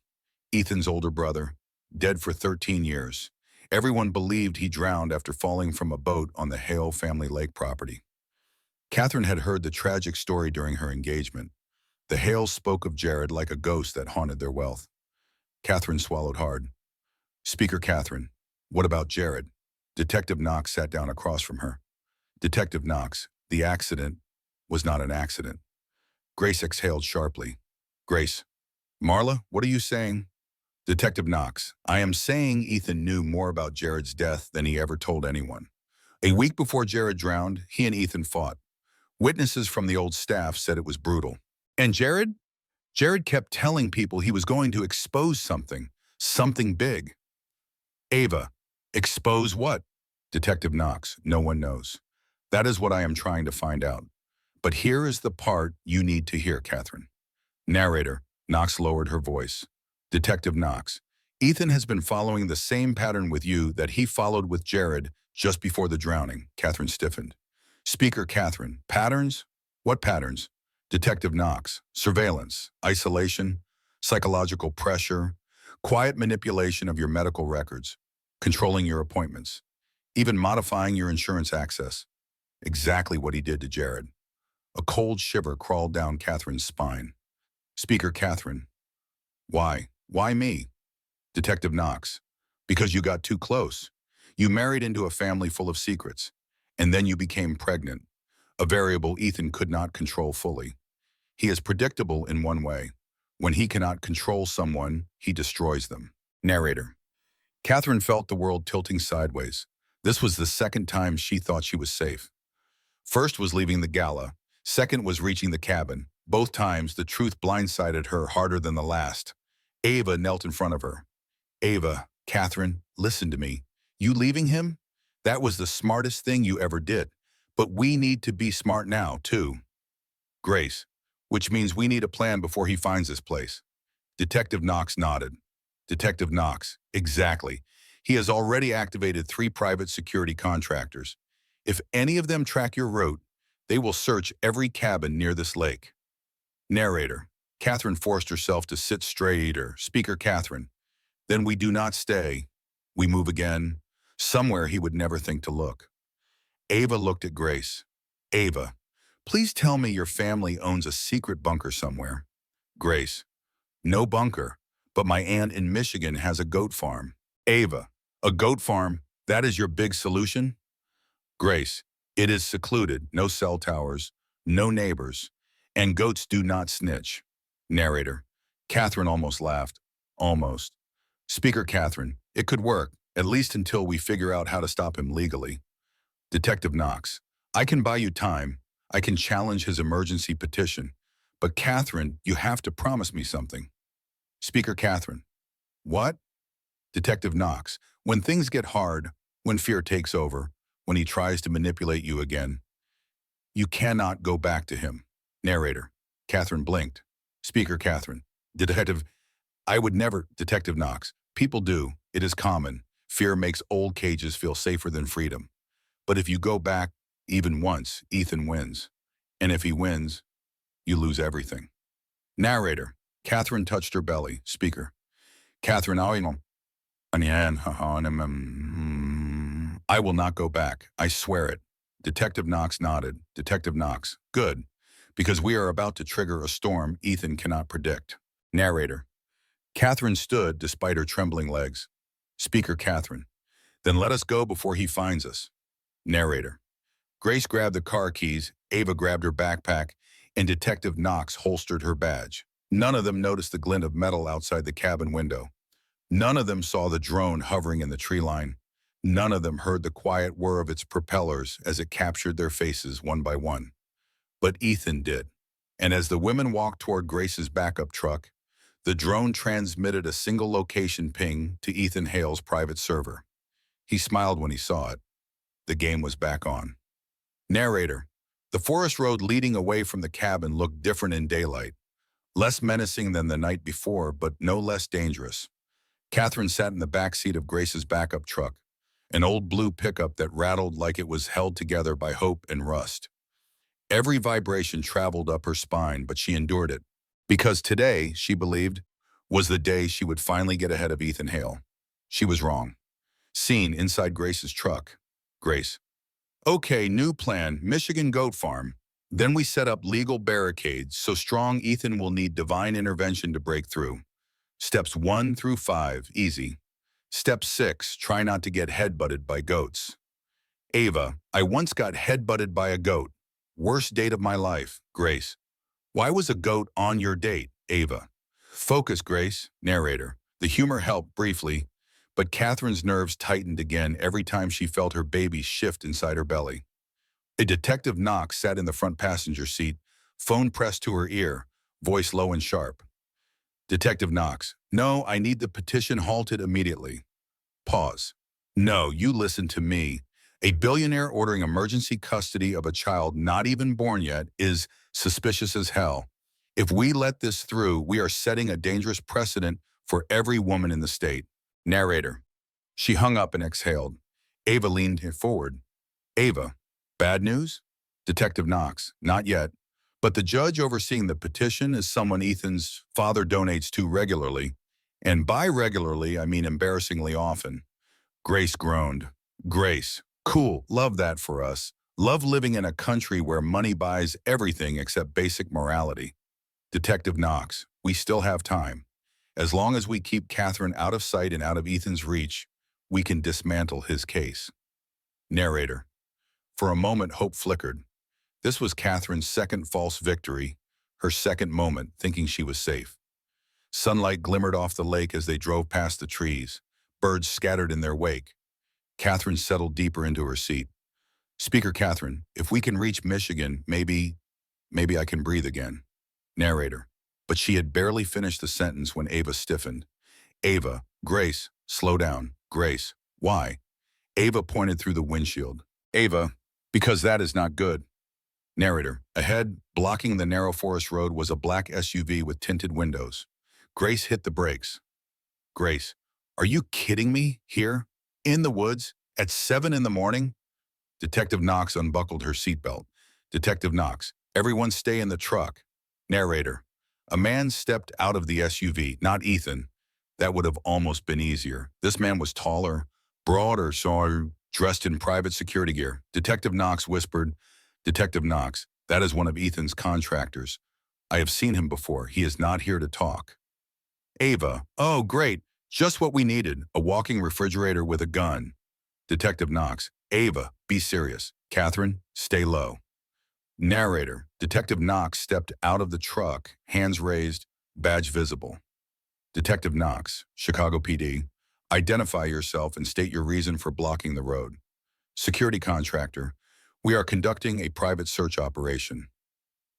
Ethan's older brother, dead for 13 years. Everyone believed he drowned after falling from a boat on the Hale family lake property. Catherine had heard the tragic story during her engagement. The Hales spoke of Jared like a ghost that haunted their wealth. Catherine swallowed hard. Speaker Catherine, what about Jared? Detective Knox sat down across from her. Detective Knox, the accident was not an accident. Grace exhaled sharply. Grace, Marla, what are you saying? Detective Knox, I am saying Ethan knew more about Jared's death than he ever told anyone. A week before Jared drowned, he and Ethan fought. Witnesses from the old staff said it was brutal. And Jared? Jared kept telling people he was going to expose something big. Ava, expose what? Detective Knox, no one knows. That is what I am trying to find out. But here is the part you need to hear, Catherine. Narrator, Knox lowered her voice. Detective Knox, Ethan has been following the same pattern with you that he followed with Jared just before the drowning. Catherine stiffened. Speaker Catherine, patterns? What patterns? Detective Knox, surveillance, isolation, psychological pressure, quiet manipulation of your medical records, controlling your appointments, even modifying your insurance access. Exactly what he did to Jared. A cold shiver crawled down Catherine's spine. Speaker Catherine, why? Why me? Detective Knox, because you got too close. You married into a family full of secrets, and then you became pregnant, a variable Ethan could not control fully. He is predictable in one way. When he cannot control someone, he destroys them. Narrator. Catherine felt the world tilting sideways. This was the second time she thought she was safe. First was leaving the gala. Second was reaching the cabin. Both times, the truth blindsided her harder than the last. Ava knelt in front of her. Ava, Catherine, listen to me. You leaving him? That was the smartest thing you ever did. But we need to be smart now, too. Grace, which means we need a plan before he finds this place. Detective Knox nodded. Detective Knox, exactly. He has already activated 3 private security contractors. If any of them track your route, they will search every cabin near this lake. Narrator. Catherine forced herself to sit straighter. Speaker Catherine. Then we do not stay. We move again. Somewhere he would never think to look. Ava looked at Grace. Ava, please tell me your family owns a secret bunker somewhere. Grace. No bunker, but my aunt in Michigan has a goat farm. Ava. A goat farm? That is your big solution? Grace. It is secluded, no cell towers, no neighbors, and goats do not snitch. Narrator. Catherine almost laughed. Almost. Speaker Catherine. It could work, at least until we figure out how to stop him legally. Detective Knox. I can buy you time. I can challenge his emergency petition. But Catherine, you have to promise me something. Speaker Catherine. What? Detective Knox. When things get hard, when fear takes over, when he tries to manipulate you again, you cannot go back to him. Narrator. Catherine blinked. Speaker Catherine. Detective. I would never. Detective Knox. People do. It is common. Fear makes old cages feel safer than freedom. But if you go back even once, Ethan wins. And if he wins, you lose everything. Narrator. Catherine touched her belly. Speaker. Catherine, I will not go back. I swear it. Detective Knox nodded. Detective Knox. Good. Because we are about to trigger a storm Ethan cannot predict. Narrator. Catherine stood despite her trembling legs. Speaker Catherine. Then let us go before he finds us. Narrator. Grace grabbed the car keys, Ava grabbed her backpack, and Detective Knox holstered her badge. None of them noticed the glint of metal outside the cabin window. None of them saw the drone hovering in the tree line. None of them heard the quiet whir of its propellers as it captured their faces one by one. But Ethan did. And as the women walked toward Grace's backup truck, the drone transmitted a single location ping to Ethan Hale's private server. He smiled when he saw it. The game was back on. Narrator. The forest road leading away from the cabin looked different in daylight. Less menacing than the night before, but no less dangerous. Catherine sat in the back seat of Grace's backup truck, an old blue pickup that rattled like it was held together by hope and rust. Every vibration traveled up her spine, but she endured it. Because today, she believed, was the day she would finally get ahead of Ethan Hale. She was wrong. Seen inside Grace's truck. Grace. Okay, new plan, Michigan goat farm. Then we set up legal barricades so strong Ethan will need divine intervention to break through. Steps 1 through 5, easy. Step 6, try not to get headbutted by goats. Ava, I once got headbutted by a goat. Worst date of my life. Grace. Why was a goat on your date? Ava. Focus, Grace. Narrator. The humor helped briefly, but Catherine's nerves tightened again every time she felt her baby shift inside her belly. A Detective Knox sat in the front passenger seat, phone pressed to her ear, voice low and sharp. Detective Knox. No, I need the petition halted immediately. Pause. No, you listen to me. A billionaire ordering emergency custody of a child not even born yet is suspicious as hell. If we let this through, we are setting a dangerous precedent for every woman in the state. Narrator. She hung up and exhaled. Ava leaned forward. Ava. Bad news? Detective Knox. Not yet. But the judge overseeing the petition is someone Ethan's father donates to regularly. And by regularly, I mean embarrassingly often. Grace groaned. Grace. Cool. Love that for us. Love living in a country where money buys everything except basic morality. Detective Knox. We still have time. As long as we keep Catherine out of sight and out of Ethan's reach, we can dismantle his case. Narrator. For a moment, hope flickered. This was Catherine's second false victory, her second moment thinking she was safe. Sunlight glimmered off the lake as they drove past the trees. Birds scattered in their wake. Catherine settled deeper into her seat. Speaker Catherine, if we can reach Michigan, maybe I can breathe again. Narrator. But she had barely finished the sentence when Ava stiffened. Ava. Grace. Slow down. Grace. Why? Ava pointed through the windshield. Ava. Because that is not good. Narrator. Ahead, blocking the narrow forest road, was a black SUV with tinted windows. Grace hit the brakes. Grace. Are you kidding me? Here? In the woods? At 7 in the morning? Detective Knox unbuckled her seatbelt. Detective Knox. Everyone stay in the truck. Narrator. A man stepped out of the SUV, not Ethan. That would have almost been easier. This man was taller, broader, dressed in private security gear. Detective Knox whispered, Detective Knox, that is one of Ethan's contractors. I have seen him before. He is not here to talk. Ava. Oh, great. Just what we needed. A walking refrigerator with a gun. Detective Knox. Ava, be serious. Catherine, stay low. Narrator, Detective Knox stepped out of the truck, hands raised, badge visible. Detective Knox, Chicago PD, identify yourself and state your reason for blocking the road. Security contractor, we are conducting a private search operation.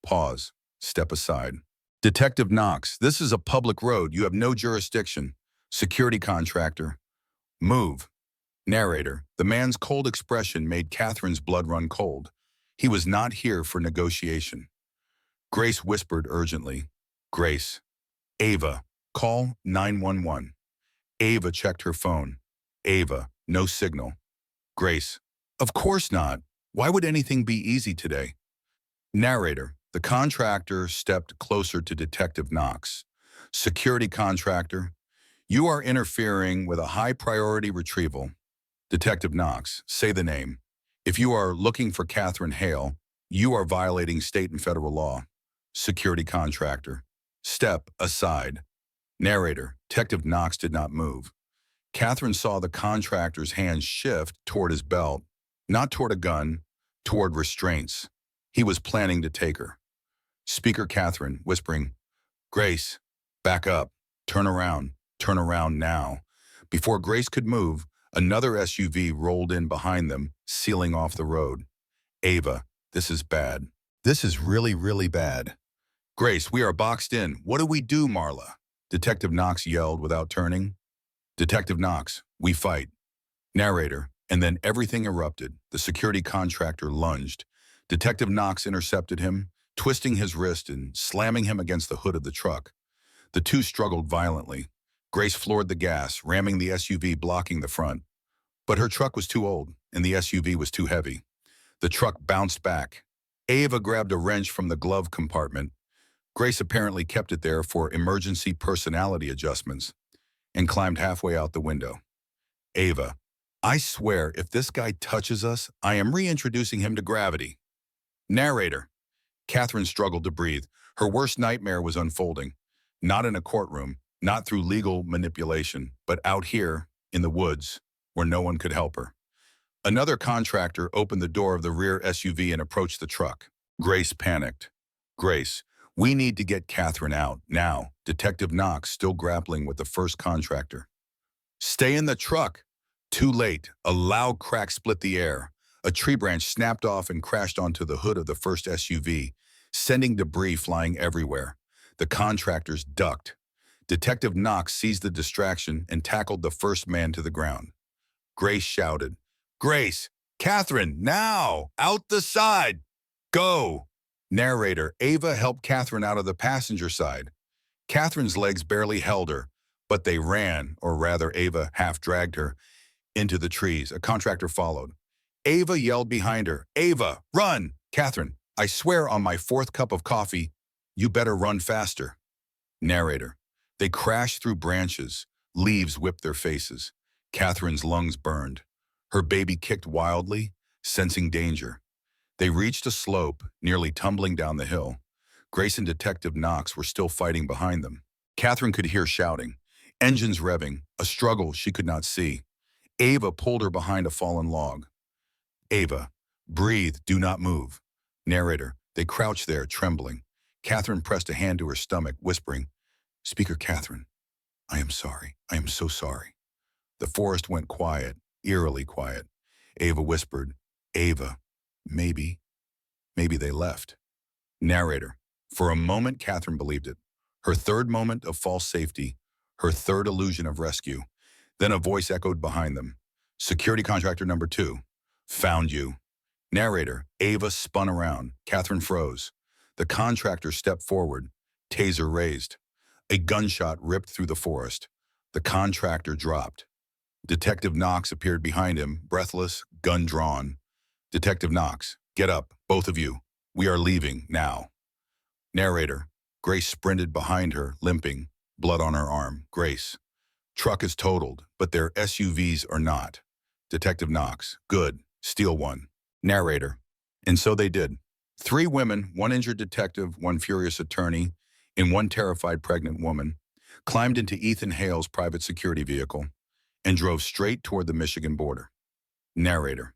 Pause. Step aside. Detective Knox, this is a public road. You have no jurisdiction. Security contractor, move. Narrator, the man's cold expression made Catherine's blood run cold. He was not here for negotiation. Grace whispered urgently. Grace. Ava, call 911. Ava checked her phone. Ava, no signal. Grace, of course not. Why would anything be easy today? Narrator, the contractor stepped closer to Detective Knox. Security contractor, you are interfering with a high-priority retrieval. Detective Knox, say the name. If you are looking for Catherine Hale, you are violating state and federal law. Security contractor, step aside. Narrator, Detective Knox did not move. Catherine saw the contractor's hands shift toward his belt, not toward a gun, toward restraints. He was planning to take her. Speaker Catherine, whispering, Grace, back up, turn around now. Before Grace could move, another SUV rolled in behind them, sealing off the road. Ava, this is bad. This is really, really bad. Grace, we are boxed in. What do we do, Marla? Detective Knox yelled without turning. Detective Knox, we fight. Narrator, and then everything erupted. The security contractor lunged. Detective Knox intercepted him, twisting his wrist and slamming him against the hood of the truck. The two struggled violently. Grace floored the gas, ramming the SUV, blocking the front. But her truck was too old, and the SUV was too heavy. The truck bounced back. Ava grabbed a wrench from the glove compartment. Grace apparently kept it there for emergency personality adjustments, and climbed halfway out the window. Ava, I swear if this guy touches us, I am reintroducing him to gravity. Narrator, Catherine struggled to breathe. Her worst nightmare was unfolding. Not in a courtroom, not through legal manipulation, but out here, in the woods, where no one could help her. Another contractor opened the door of the rear SUV and approached the truck. Grace panicked. Grace, we need to get Catherine out, now. Detective Knox still grappling with the first contractor. Stay in the truck. Too late. A loud crack split the air. A tree branch snapped off and crashed onto the hood of the first SUV, sending debris flying everywhere. The contractors ducked. Detective Knox seized the distraction and tackled the first man to the ground. Grace shouted, Grace, Catherine, now, out the side, go. Narrator, Ava helped Catherine out of the passenger side. Catherine's legs barely held her, but they ran, or rather Ava half-dragged her, into the trees. A contractor followed. Ava yelled behind her, Ava, run! Catherine, I swear on my fourth cup of coffee, you better run faster. Narrator, they crashed through branches. Leaves whipped their faces. Catherine's lungs burned. Her baby kicked wildly, sensing danger. They reached a slope, nearly tumbling down the hill. Grace and Detective Knox were still fighting behind them. Catherine could hear shouting, engines revving, a struggle she could not see. Ava pulled her behind a fallen log. Ava, breathe, do not move. Narrator, they crouched there, trembling. Catherine pressed a hand to her stomach, whispering, Speaker Catherine, I am sorry. I am so sorry. The forest went quiet, eerily quiet. Ava whispered, Ava, maybe they left. Narrator, for a moment, Catherine believed it. Her third moment of false safety, her third illusion of rescue. Then a voice echoed behind them. Security contractor number 2, found you. Narrator, Ava spun around. Catherine froze. The contractor stepped forward, taser raised. A gunshot ripped through the forest. The contractor dropped. Detective Knox appeared behind him, breathless, gun drawn. Detective Knox, get up, both of you. We are leaving, now. Narrator, Grace sprinted behind her, limping, blood on her arm. Grace, truck is totaled, but their SUVs are not. Detective Knox, good, steal one. Narrator, and so they did. 3 women, 1 injured detective, 1 furious attorney, and 1 terrified pregnant woman, climbed into Ethan Hale's private security vehicle and drove straight toward the Michigan border. Narrator,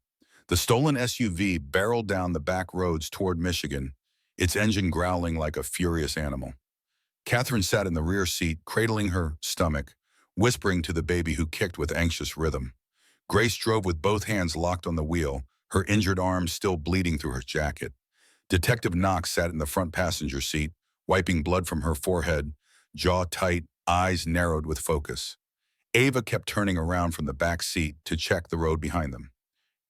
The stolen SUV barreled down the back roads toward Michigan, its engine growling like a furious animal. Catherine sat in the rear seat, cradling her stomach, whispering to the baby who kicked with anxious rhythm. Grace drove with both hands locked on the wheel, her injured arm still bleeding through her jacket. Detective Knox sat in the front passenger seat, wiping blood from her forehead, jaw tight, eyes narrowed with focus. Ava kept turning around from the back seat to check the road behind them.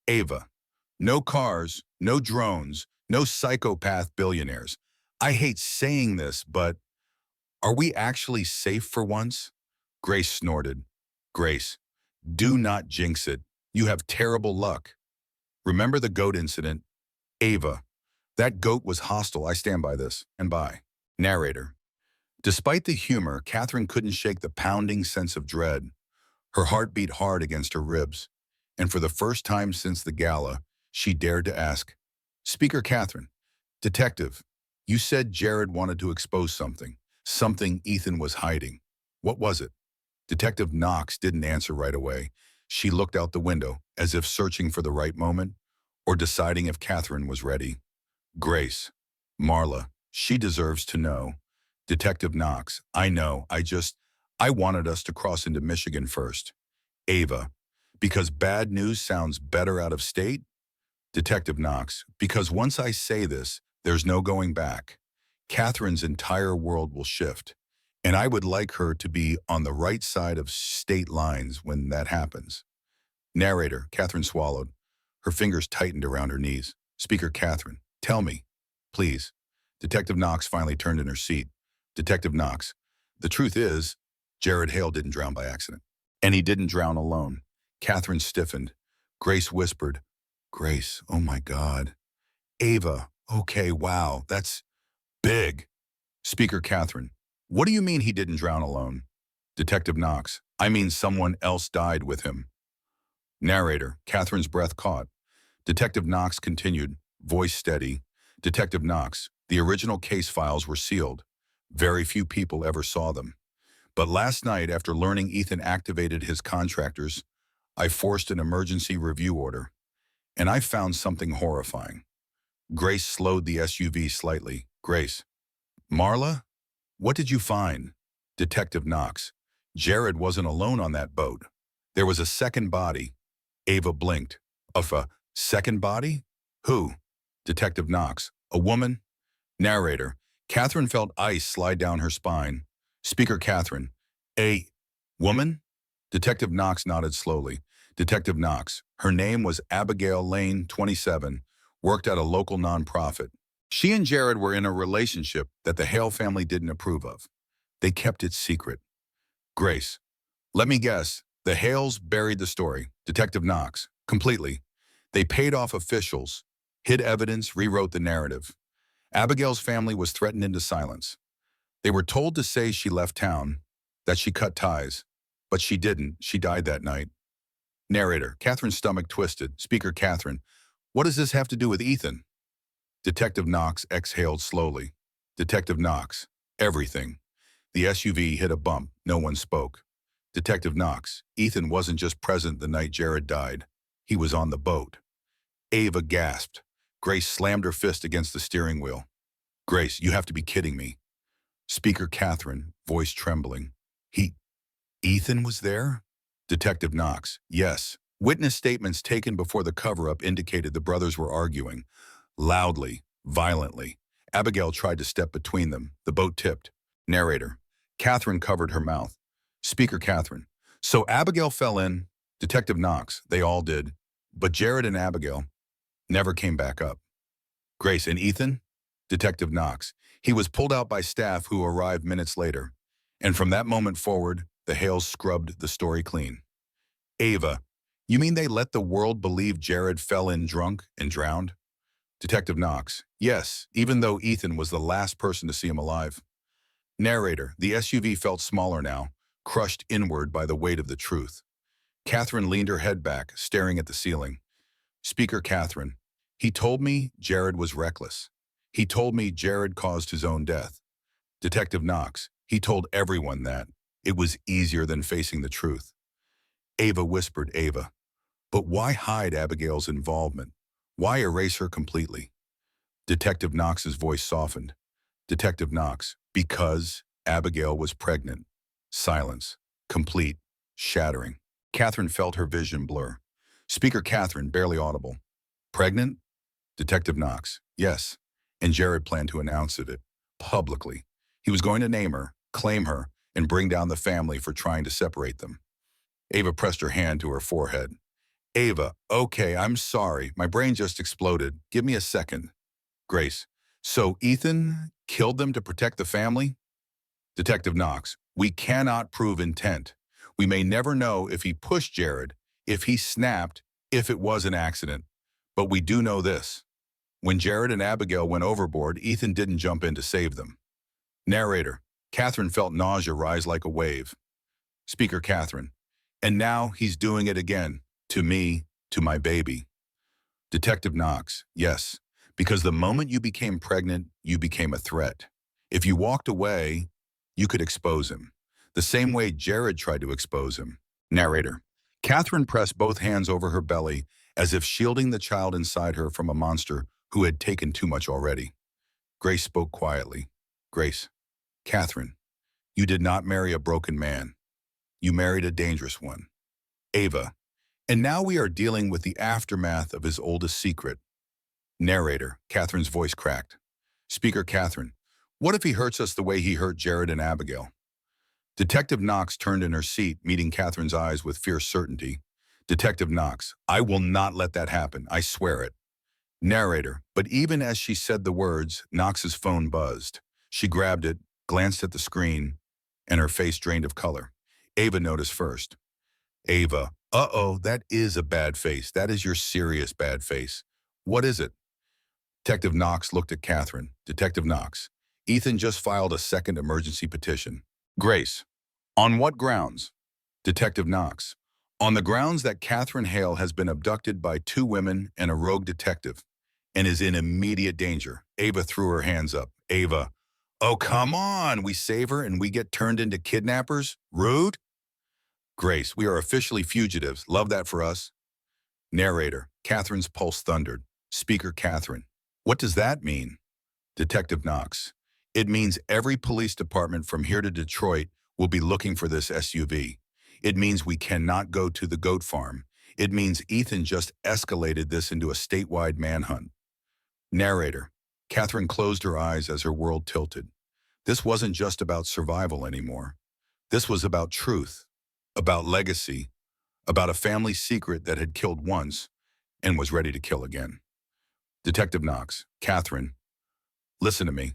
Ava, no cars, no drones, no psychopath billionaires. I hate saying this, but are we actually safe for once? Grace snorted. Grace, do not jinx it. You have terrible luck. Remember the goat incident? Ava, that goat was hostile. I stand by this. And by. Narrator. Despite the humor, Catherine couldn't shake the pounding sense of dread. Her heart beat hard against her ribs. And for the first time since the gala, she dared to ask, Speaker Catherine, Detective, you said Jared wanted to expose something Ethan was hiding. What was it? Detective Knox didn't answer right away. She looked out the window, as if searching for the right moment, or deciding if Catherine was ready. Grace. Marla. She deserves to know. Detective Knox. I know. I wanted us to cross into Michigan first. Ava. Because bad news sounds better out of state? Detective Knox. Because once I say this, there's no going back. Catherine's entire world will shift. And I would like her to be on the right side of state lines when that happens. Narrator. Catherine swallowed. Her fingers tightened around her knees. Speaker Catherine. Tell me. Please. Detective Knox finally turned in her seat. Detective Knox. The truth is, Jared Hale didn't drown by accident. And he didn't drown alone. Catherine stiffened. Grace whispered. Grace, oh my God. Ava, okay, wow, that's big. Speaker Catherine. What do you mean he didn't drown alone? Detective Knox. I mean someone else died with him. Narrator. Catherine's breath caught. Detective Knox continued, voice steady. Detective Knox. The original case files were sealed. Very few people ever saw them. But last night, after learning Ethan activated his contractors, I forced an emergency review order. And I found something horrifying. Grace slowed the SUV slightly. Grace. Marla? What did you find? Detective Knox. Jared wasn't alone on that boat. There was a second body. Ava blinked. Of a second body? Who? Detective Knox. A woman? Narrator. Catherine felt ice slide down her spine. Speaker Catherine. A woman? Detective Knox nodded slowly. Detective Knox. Her name was Abigail Lane, 27, worked at a local nonprofit. She and Jared were in a relationship that the Hale family didn't approve of. They kept it secret. Grace. Let me guess. The Hales buried the story. Detective Knox. Completely. They paid off officials, hid evidence, rewrote the narrative. Abigail's family was threatened into silence. They were told to say she left town, that she cut ties. But she didn't. She died that night. Narrator. Catherine's stomach twisted. Speaker Catherine. What does this have to do with Ethan? Detective Knox exhaled slowly. Detective Knox. Everything. The SUV hit a bump. No one spoke. Detective Knox. Ethan wasn't just present the night Jared died. He was on the boat. Ava gasped. Grace slammed her fist against the steering wheel. Grace, you have to be kidding me. Speaker Catherine, voice trembling. Ethan was there? Detective Knox. Yes. Witness statements taken before the cover-up indicated the brothers were arguing. Loudly, violently. Abigail tried to step between them. The boat tipped. Narrator. Catherine covered her mouth. Speaker Catherine. So Abigail fell in. Detective Knox. They all did. But Jared and Abigail never came back up. Grace and Ethan? Detective Knox. He was pulled out by staff who arrived minutes later. And from that moment forward, the Hales scrubbed the story clean. Ava. You mean they let the world believe Jared fell in drunk and drowned? Detective Knox. Yes, even though Ethan was the last person to see him alive. Narrator. The SUV felt smaller now, crushed inward by the weight of the truth. Catherine leaned her head back, staring at the ceiling. Speaker Catherine. He told me Jared was reckless. He told me Jared caused his own death. Detective Knox. He told everyone that. It was easier than facing the truth. Ava whispered. Ava. But why hide Abigail's involvement? Why erase her completely? Detective Knox's voice softened. Detective Knox, because Abigail was pregnant. Silence. Complete. Shattering. Catherine felt her vision blur. Speaker Catherine, barely audible. Pregnant? Detective Knox, yes. And Jared planned to announce it publicly. He was going to name her, claim her, and bring down the family for trying to separate them. Ava pressed her hand to her forehead. Ava, okay, I'm sorry. My brain just exploded. Give me a second. Grace, so Ethan killed them to protect the family? Detective Knox, we cannot prove intent. We may never know if he pushed Jared, if he snapped, if it was an accident. But we do know this. When Jared and Abigail went overboard, Ethan didn't jump in to save them. Narrator, Catherine felt nausea rise like a wave. Speaker Catherine, and now he's doing it again. To me, to my baby. Detective Knox, yes, because the moment you became pregnant, you became a threat. If you walked away, you could expose him. The same way Jared tried to expose him. Narrator, Catherine pressed both hands over her belly as if shielding the child inside her from a monster who had taken too much already. Grace spoke quietly. Grace, Catherine, you did not marry a broken man. You married a dangerous one. Ava, and now we are dealing with the aftermath of his oldest secret. Narrator, Catherine's voice cracked. Speaker Catherine, what if he hurts us the way he hurt Jared and Abigail? Detective Knox turned in her seat, meeting Catherine's eyes with fierce certainty. Detective Knox, I will not let that happen. I swear it. Narrator, but even as she said the words, Knox's phone buzzed. She grabbed it, glanced at the screen, and her face drained of color. Ava noticed first. Ava, uh-oh, that is a bad face. That is your serious bad face. What is it? Detective Knox looked at Catherine. Detective Knox, Ethan just filed a second emergency petition. Grace, on what grounds? Detective Knox, on the grounds that Catherine Hale has been abducted by two women and a rogue detective and is in immediate danger. Ava threw her hands up. Ava, oh, come on. We save her and we get turned into kidnappers? Rude? Grace, we are officially fugitives. Love that for us. Narrator, Catherine's pulse thundered. Speaker Catherine, what does that mean? Detective Knox, it means every police department from here to Detroit will be looking for this SUV. It means we cannot go to the goat farm. It means Ethan just escalated this into a statewide manhunt. Narrator, Catherine closed her eyes as her world tilted. This wasn't just about survival anymore. This was about truth, about legacy, about a family secret that had killed once and was ready to kill again. Detective Knox, Catherine, listen to me.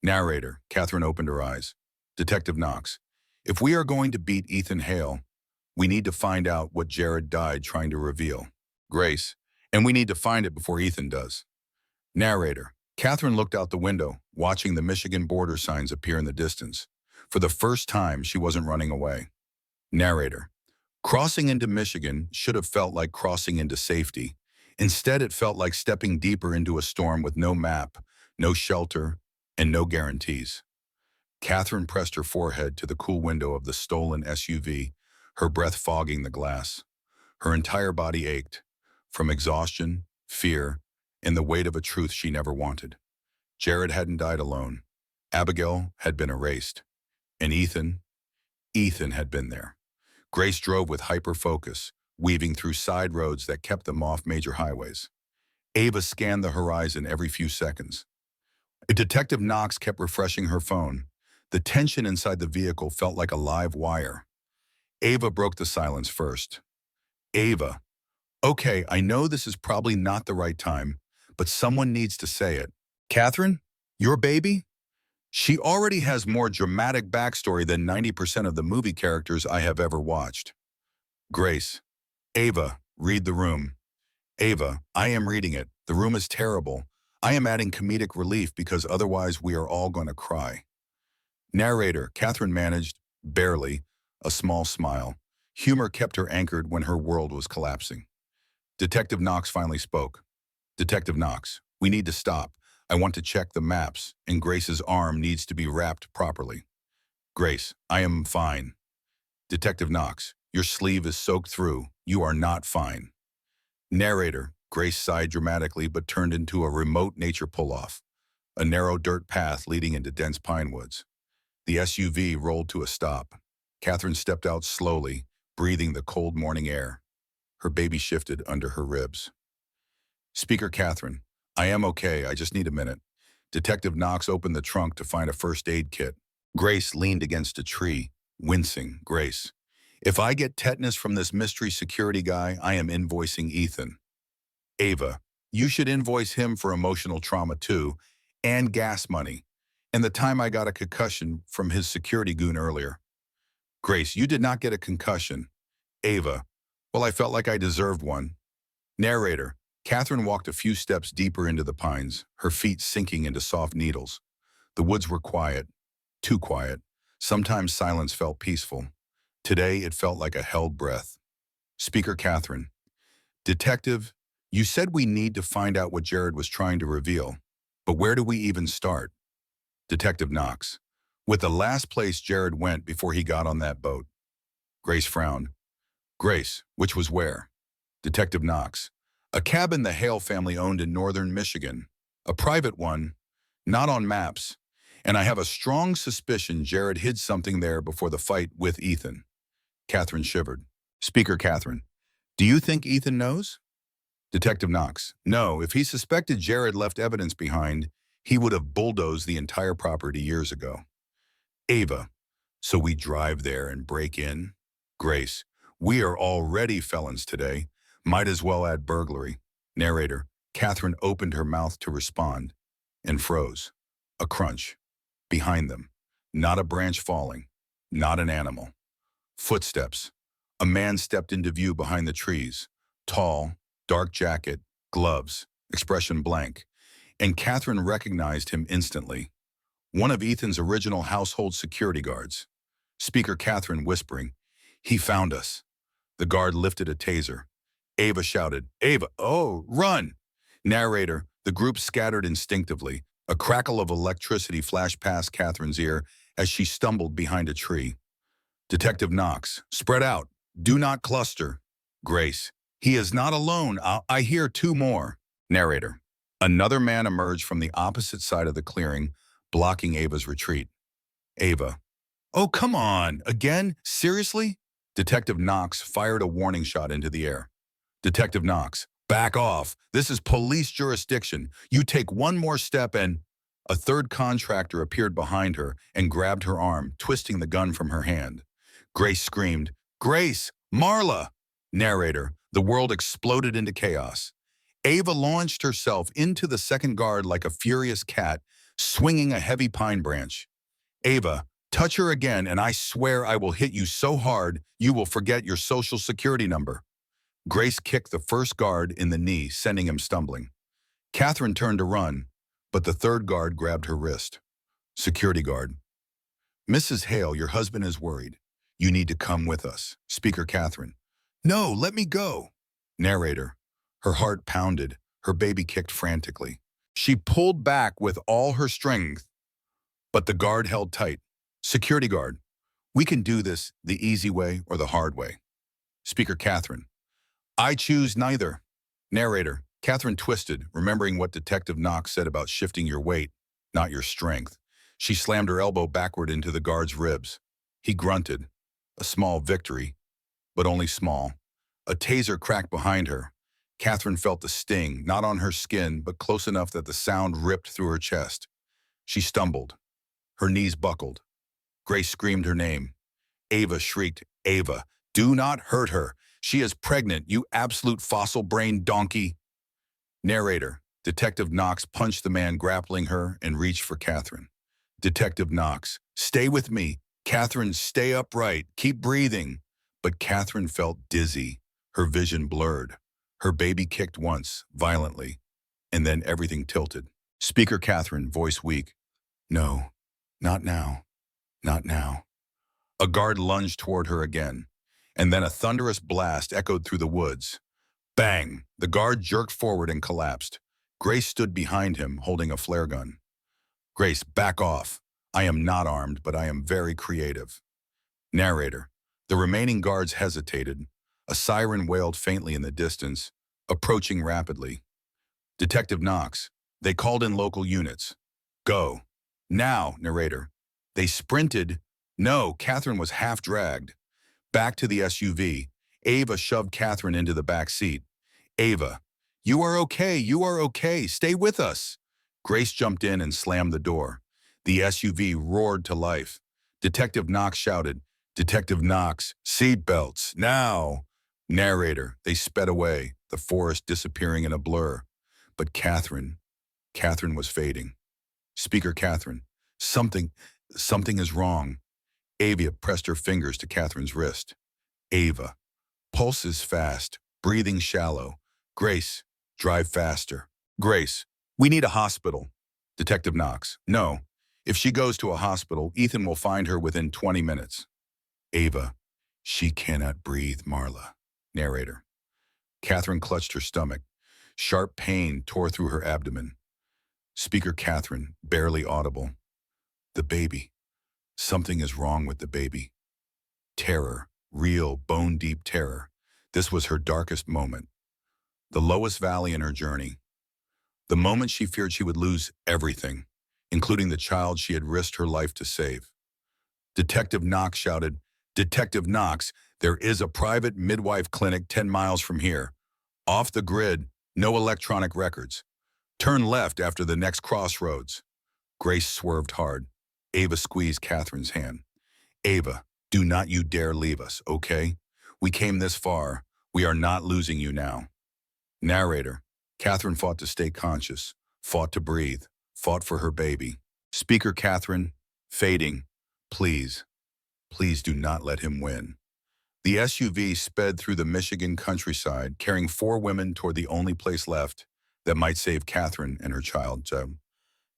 Narrator, Catherine opened her eyes. Detective Knox, if we are going to beat Ethan Hale, we need to find out what Jared died trying to reveal. Grace, and we need to find it before Ethan does. Narrator, Catherine looked out the window, watching the Michigan border signs appear in the distance. For the first time, she wasn't running away. Narrator, crossing into Michigan should have felt like crossing into safety. Instead, it felt like stepping deeper into a storm with no map, no shelter, and no guarantees. Catherine pressed her forehead to the cool window of the stolen SUV, her breath fogging the glass. Her entire body ached, from exhaustion, fear, and the weight of a truth she never wanted. Jared hadn't died alone. Abigail had been erased. And Ethan had been there. Grace drove with hyper-focus, weaving through side roads that kept them off major highways. Ava scanned the horizon every few seconds. Detective Knox kept refreshing her phone. The tension inside the vehicle felt like a live wire. Ava broke the silence first. Ava, okay, I know this is probably not the right time, but someone needs to say it. Catherine, your baby? She already has more dramatic backstory than 90% of the movie characters I have ever watched. Grace, Ava, read the room. Ava, I am reading it. The room is terrible. I am adding comedic relief because otherwise we are all going to cry. Narrator, Catherine managed, barely, a small smile. Humor kept her anchored when her world was collapsing. Detective Knox finally spoke. Detective Knox, we need to stop. I want to check the maps, and Grace's arm needs to be wrapped properly. Grace, I am fine. Detective Knox, your sleeve is soaked through. You are not fine. Narrator, Grace sighed dramatically but turned into a remote nature pull-off, a narrow dirt path leading into dense pine woods. The SUV rolled to a stop. Catherine stepped out slowly, breathing the cold morning air. Her baby shifted under her ribs. Speaker Catherine, I am okay, I just need a minute. Detective Knox opened the trunk to find a first aid kit. Grace leaned against a tree, wincing. Grace, if I get tetanus from this mystery security guy, I am invoicing Ethan. Ava, you should invoice him for emotional trauma too, and gas money, and the time I got a concussion from his security goon earlier. Grace, you did not get a concussion. Ava, well, I felt like I deserved one. Narrator, Catherine walked a few steps deeper into the pines, her feet sinking into soft needles. The woods were quiet, too quiet. Sometimes silence felt peaceful. Today, it felt like a held breath. Speaker Catherine, Detective, you said we need to find out what Jared was trying to reveal, but where do we even start? Detective Knox, with the last place Jared went before he got on that boat. Grace frowned. Grace, which was where? Detective Knox, a cabin the Hale family owned in northern Michigan. A private one, not on maps, and I have a strong suspicion Jared hid something there before the fight with Ethan. Catherine shivered. Speaker Catherine, do you think Ethan knows? Detective Knox, no, if he suspected Jared left evidence behind, he would have bulldozed the entire property years ago. Ava, so we drive there and break in? Grace, we are already felons today. Might as well add burglary. Narrator, Catherine opened her mouth to respond and froze. A crunch. Behind them. Not a branch falling. Not an animal. Footsteps. A man stepped into view behind the trees. Tall, dark jacket, gloves, expression blank. And Catherine recognized him instantly. One of Ethan's original household security guards. Speaker Catherine whispering, he found us. The guard lifted a taser. Ava shouted, Ava, oh, run! Narrator, the group scattered instinctively. A crackle of electricity flashed past Catherine's ear as she stumbled behind a tree. Detective Knox, spread out. Do not cluster. Grace, he is not alone. I hear two more. Narrator, another man emerged from the opposite side of the clearing, blocking Ava's retreat. Ava, oh, come on. Again? Seriously? Detective Knox fired a warning shot into the air. Detective Knox, back off. This is police jurisdiction. You take one more step and... A third contractor appeared behind her and grabbed her arm, twisting the gun from her hand. Grace screamed, Grace! Marla! Narrator, the world exploded into chaos. Ava launched herself into the second guard like a furious cat, swinging a heavy pine branch. Ava, touch her again and I swear I will hit you so hard you will forget your social security number. Grace kicked the first guard in the knee, sending him stumbling. Catherine turned to run, but the third guard grabbed her wrist. Security guard. Mrs. Hale, your husband is worried. You need to come with us. Speaker Catherine. No, let me go. Narrator. Her heart pounded. Her baby kicked frantically. She pulled back with all her strength, but the guard held tight. Security guard. We can do this the easy way or the hard way. Speaker Catherine. I choose neither. Narrator. Catherine twisted, remembering what Detective Knox said about shifting your weight, not your strength. She slammed her elbow backward into the guard's ribs. He grunted. A small victory, but only small. A taser cracked behind her. Catherine felt the sting, not on her skin, but close enough that the sound ripped through her chest. She stumbled. Her knees buckled. Grace screamed her name. Ava shrieked, Ava, do not hurt her. She is pregnant, you absolute fossil-brained donkey. Narrator, Detective Knox punched the man grappling her and reached for Catherine. Detective Knox, stay with me. Catherine, stay upright. Keep breathing. But Catherine felt dizzy. Her vision blurred. Her baby kicked once, violently, and then everything tilted. Speaker Catherine, voice weak. No, not now. Not now. A guard lunged toward her again, and then a thunderous blast echoed through the woods. Bang! The guard jerked forward and collapsed. Grace stood behind him, holding a flare gun. Grace, back off. I am not armed, but I am very creative. Narrator. The remaining guards hesitated. A siren wailed faintly in the distance. approaching rapidly. Detective Knox. They called in local units. Go. Now, narrator. They sprinted. No, Catherine was half-dragged. Back to the SUV. Ava shoved Catherine into the back seat. Ava. You are okay. You are okay. Stay with us. Grace jumped in and slammed the door. The SUV roared to life. Detective Knox shouted, Detective Knox, seat belts, now. Narrator. They sped away, the forest disappearing in a blur. But Catherine was fading. Speaker Catherine. Something is wrong. Ava pressed her fingers to Catherine's wrist. Ava. Pulses fast, breathing shallow. Grace. Drive faster. Grace. We need a hospital. Detective Knox. No. If she goes to a hospital, Ethan will find her within 20 minutes. Ava. She cannot breathe, Marla. Narrator. Catherine clutched her stomach. Sharp pain tore through her abdomen. Speaker Catherine, barely audible. The baby. Something is wrong with the baby. Terror, real, bone-deep terror. This was her darkest moment. The lowest valley in her journey. The moment she feared she would lose everything, including the child she had risked her life to save. Detective Knox shouted, Detective Knox, there is a private midwife clinic 10 miles from here. Off the grid, no electronic records. Turn left after the next crossroads. Grace swerved hard. Ava squeezed Catherine's hand. Ava, do not you dare leave us, okay? We came this far. We are not losing you now. Narrator. Catherine fought to stay conscious, fought to breathe, fought for her baby. Speaker Catherine, fading. Please, please do not let him win. The SUV sped through the Michigan countryside, carrying 4 women toward the only place left that might save Catherine and her child.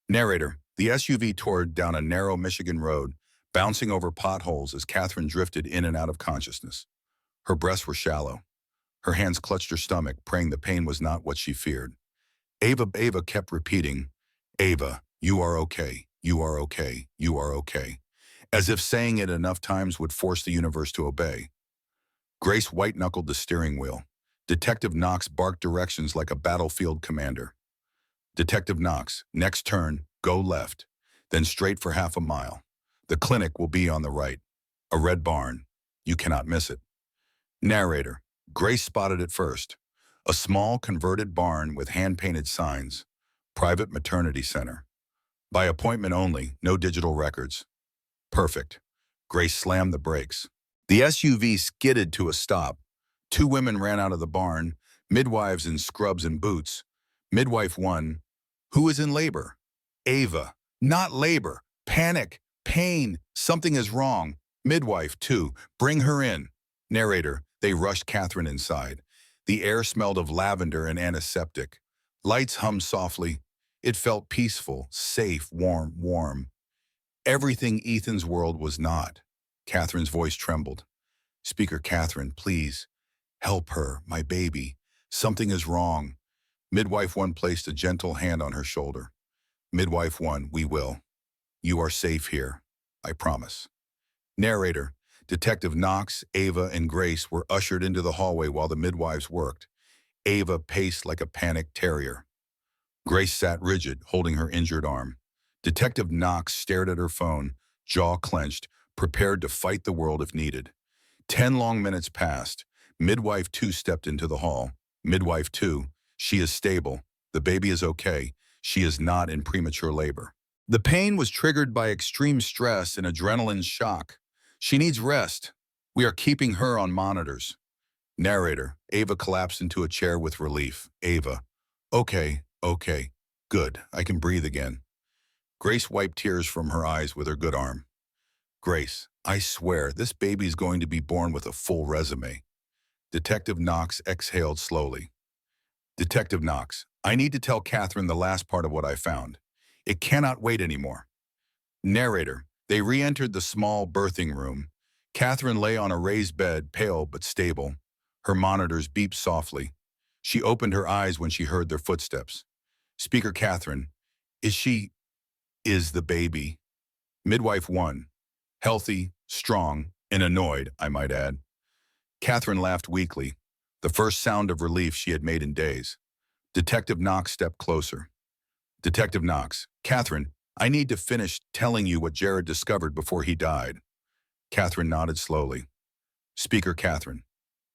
Narrator. The SUV tore down a narrow Michigan road, bouncing over potholes as Catherine drifted in and out of consciousness. Her breaths were shallow. Her hands clutched her stomach, praying the pain was not what she feared. Ava kept repeating, Ava, you are okay, you are okay, you are okay, as if saying it enough times would force the universe to obey. Grace white-knuckled the steering wheel. Detective Knox barked directions like a battlefield commander. Detective Knox, next turn, go left, then straight for half a mile. The clinic will be on the right. A red barn. You cannot miss it. Narrator. Grace spotted it first. A small converted barn with hand-painted signs. Private maternity center. By appointment only, no digital records. Perfect. Grace slammed the brakes. The SUV skidded to a stop. 2 women ran out of the barn, midwives in scrubs and boots. Midwife 1, who is in labor? Ava, not labor. Panic, pain, something is wrong. Midwife 2, bring her in. Narrator, they rushed Catherine inside. The air smelled of lavender and antiseptic. Lights hummed softly. It felt peaceful, safe, warm. Everything Ethan's world was not. Catherine's voice trembled. Speaker Catherine, please. Help her, my baby. Something is wrong. Midwife 1 placed a gentle hand on her shoulder. Midwife 1, we will. You are safe here. I promise. Narrator. Detective Knox, Ava, and Grace were ushered into the hallway while the midwives worked. Ava paced like a panicked terrier. Grace sat rigid, holding her injured arm. Detective Knox stared at her phone, jaw clenched, prepared to fight the world if needed. 10 long minutes passed. Midwife 2 stepped into the hall. Midwife 2, she is stable. The baby is okay. She is not in premature labor. The pain was triggered by extreme stress and adrenaline shock. She needs rest. We are keeping her on monitors. Narrator. Ava collapsed into a chair with relief. Ava. Okay. Good. I can breathe again. Grace wiped tears from her eyes with her good arm. Grace, I swear, this baby's going to be born with a full resume. Detective Knox exhaled slowly. Detective Knox, I need to tell Catherine the last part of what I found. It cannot wait anymore. Narrator. They re-entered the small birthing room. Catherine lay on a raised bed, pale but stable. Her monitors beeped softly. She opened her eyes when she heard their footsteps. Speaker Catherine, is the baby? Midwife 1, healthy, strong, and annoyed, I might add. Catherine laughed weakly. The first sound of relief she had made in days. Detective Knox stepped closer. Detective Knox, Catherine, I need to finish telling you what Jared discovered before he died. Catherine nodded slowly. Speaker Catherine,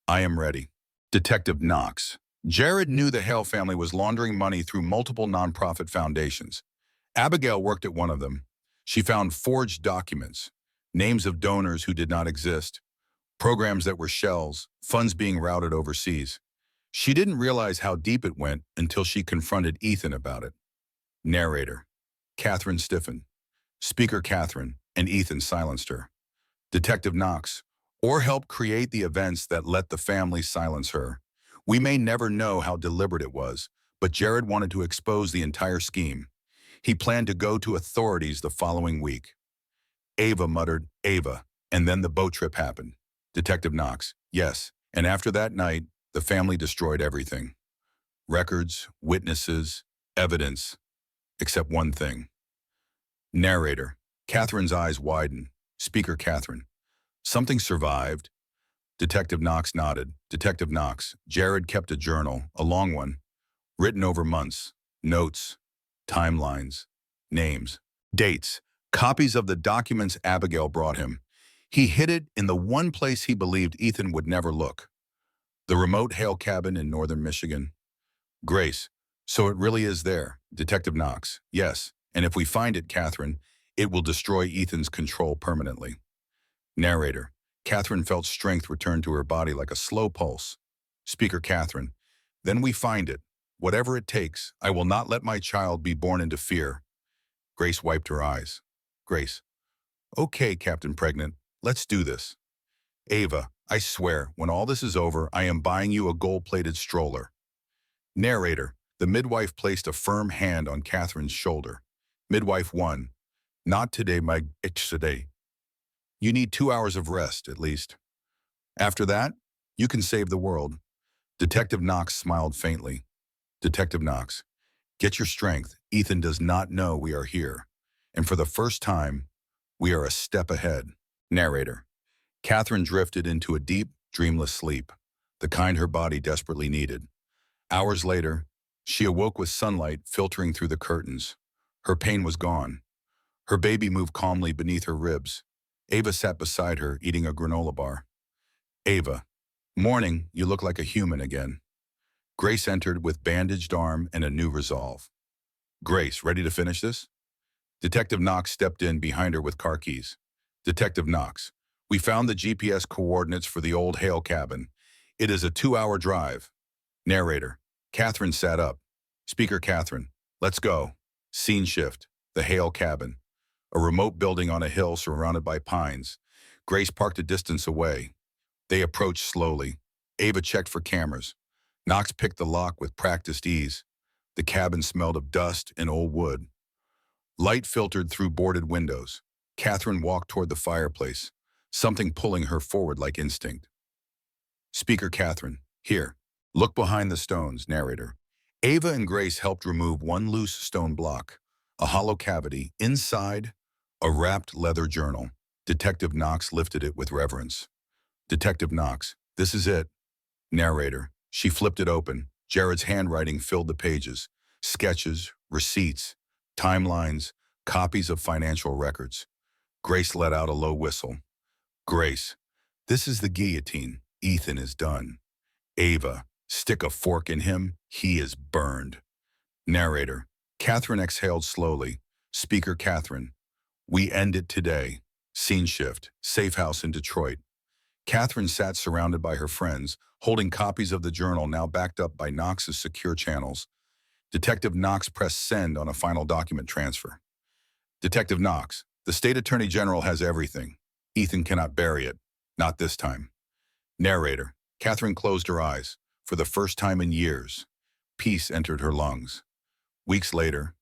I am ready. Detective Knox. Jared knew the Hale family was laundering money through multiple nonprofit foundations. Abigail worked at one of them. She found forged documents, names of donors who did not exist, programs that were shells, funds being routed overseas. She didn't realize how deep it went until she confronted Ethan about it. Narrator. Catherine stiffened. Speaker Catherine, and Ethan silenced her. Detective Knox, or help create the events that let the family silence her. We may never know how deliberate it was, but Jared wanted to expose the entire scheme. He planned to go to authorities the following week. Ava muttered, Ava, and then the boat trip happened. Detective Knox, yes, and after that night, the family destroyed everything. Records, witnesses, evidence, except one thing. Narrator. Catherine's eyes widened. Speaker Catherine. Something survived. Detective Knox nodded. Detective Knox. Jared kept a journal, a long one, written over months. Notes, timelines, names, dates, copies of the documents Abigail brought him. He hid it in the one place he believed Ethan would never look. The remote Hale cabin in northern Michigan. Grace. So it really is there. Detective Knox. Yes. And if we find it, Catherine, it will destroy Ethan's control permanently. Narrator. Catherine felt strength return to her body like a slow pulse. Speaker Catherine. Then we find it. Whatever it takes, I will not let my child be born into fear. Grace wiped her eyes. Grace. Okay, Captain Pregnant, let's do this. Ava, I swear, when all this is over, I am buying you a gold-plated stroller. Narrator. The midwife placed a firm hand on Catherine's shoulder. Midwife 1. Not today, my itch today. You need 2 hours of rest, at least. After that, you can save the world. Detective Knox smiled faintly. Detective Knox. Get your strength. Ethan does not know we are here. And for the first time, we are a step ahead. Narrator. Catherine drifted into a deep, dreamless sleep, the kind her body desperately needed. Hours later, she awoke with sunlight filtering through the curtains. Her pain was gone. Her baby moved calmly beneath her ribs. Ava sat beside her, eating a granola bar. Ava. Morning, you look like a human again. Grace entered with bandaged arm and a new resolve. Grace, ready to finish this? Detective Knox stepped in behind her with car keys. Detective Knox. We found the GPS coordinates for the old Hale cabin. It is a 2-hour drive. Narrator. Catherine sat up. Speaker Catherine. Let's go. Scene shift. The Hale cabin. A remote building on a hill surrounded by pines. Grace parked a distance away. They approached slowly. Ava checked for cameras. Knox picked the lock with practiced ease. The cabin smelled of dust and old wood. Light filtered through boarded windows. Catherine walked toward the fireplace, something pulling her forward like instinct. Speaker Catherine. Here. Look behind the stones, narrator. Ava and Grace helped remove one loose stone block, a hollow cavity. Inside, a wrapped leather journal. Detective Knox lifted it with reverence. Detective Knox. This is it. Narrator. She flipped it open. Jared's handwriting filled the pages. Sketches, receipts, timelines, copies of financial records. Grace let out a low whistle. Grace. This is the guillotine. Ethan is done. Ava. Stick a fork in him. He is burned. Narrator. Catherine exhaled slowly. Speaker Catherine. We end it today. Scene shift. Safe house in Detroit. Catherine sat surrounded by her friends, holding copies of the journal now backed up by Knox's secure channels. Detective Knox pressed send on a final document transfer. Detective Knox, the state attorney general has everything. Ethan cannot bury it. Not this time. Narrator. Catherine closed her eyes. For the first time in years, peace entered her lungs. Weeks later,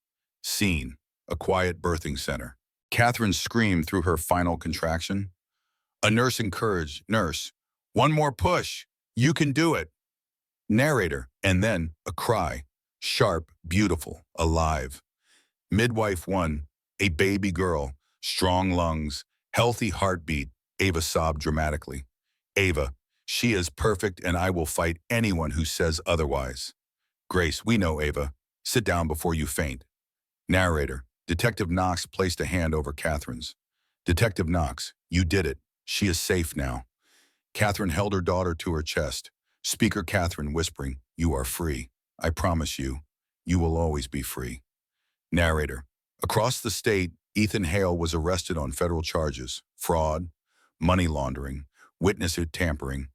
scene, a quiet birthing center. Catherine screamed through her final contraction. A nurse encouraged, Nurse, one more push. You can do it. Narrator, and then a cry. Sharp, beautiful, alive. Midwife 1, a baby girl, strong lungs, healthy heartbeat. Ava sobbed dramatically. Ava, She is perfect, and I will fight anyone who says otherwise. Grace, we know Ava. Sit down before you faint. Narrator, Detective Knox placed a hand over Catherine's. Detective Knox, you did it. She is safe now. Catherine held her daughter to her chest. Speaker Catherine whispering, you are free. I promise you, you will always be free. Narrator, across the state, Ethan Hale was arrested on federal charges, fraud, money laundering, witness tampering.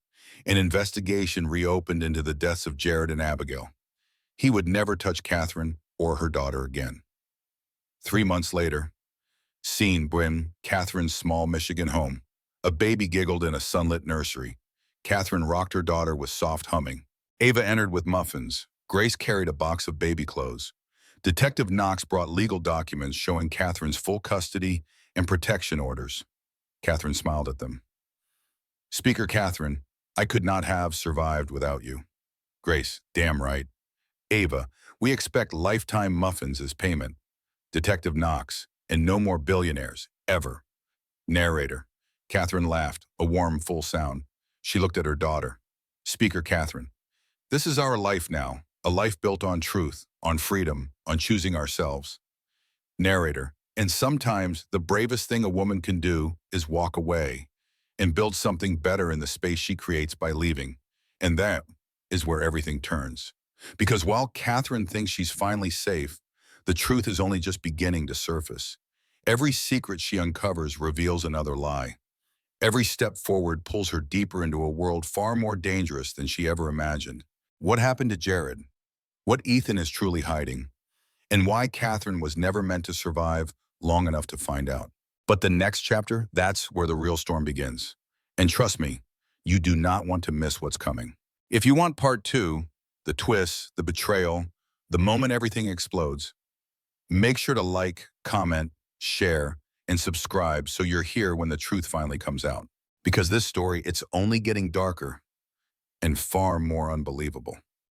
An investigation reopened into the deaths of Jared and Abigail. He would never touch Catherine or her daughter again. 3 months later, scene Bryn, Catherine's small Michigan home. A baby giggled in a sunlit nursery. Catherine rocked her daughter with soft humming. Ava entered with muffins. Grace carried a box of baby clothes. Detective Knox brought legal documents showing Catherine's full custody and protection orders. Catherine smiled at them. Speaker Catherine, I could not have survived without you. Grace, damn right. Ava, we expect lifetime muffins as payment. Detective Knox, and no more billionaires, ever. Narrator, Catherine laughed, a warm, full sound. She looked at her daughter. Speaker Catherine, this is our life now, a life built on truth, on freedom, on choosing ourselves. Narrator, and sometimes the bravest thing a woman can do is walk away and build something better in the space she creates by leaving. And that is where everything turns. Because while Catherine thinks she's finally safe, the truth is only just beginning to surface. Every secret she uncovers reveals another lie. Every step forward pulls her deeper into a world far more dangerous than she ever imagined. What happened to Jared? What Ethan is truly hiding? And why Catherine was never meant to survive long enough to find out. But the next chapter, that's where the real storm begins. And trust me, you do not want to miss what's coming. If you want part 2, the twists, the betrayal, the moment everything explodes, make sure to like, comment, share, and subscribe so you're here when the truth finally comes out. Because this story, it's only getting darker and far more unbelievable.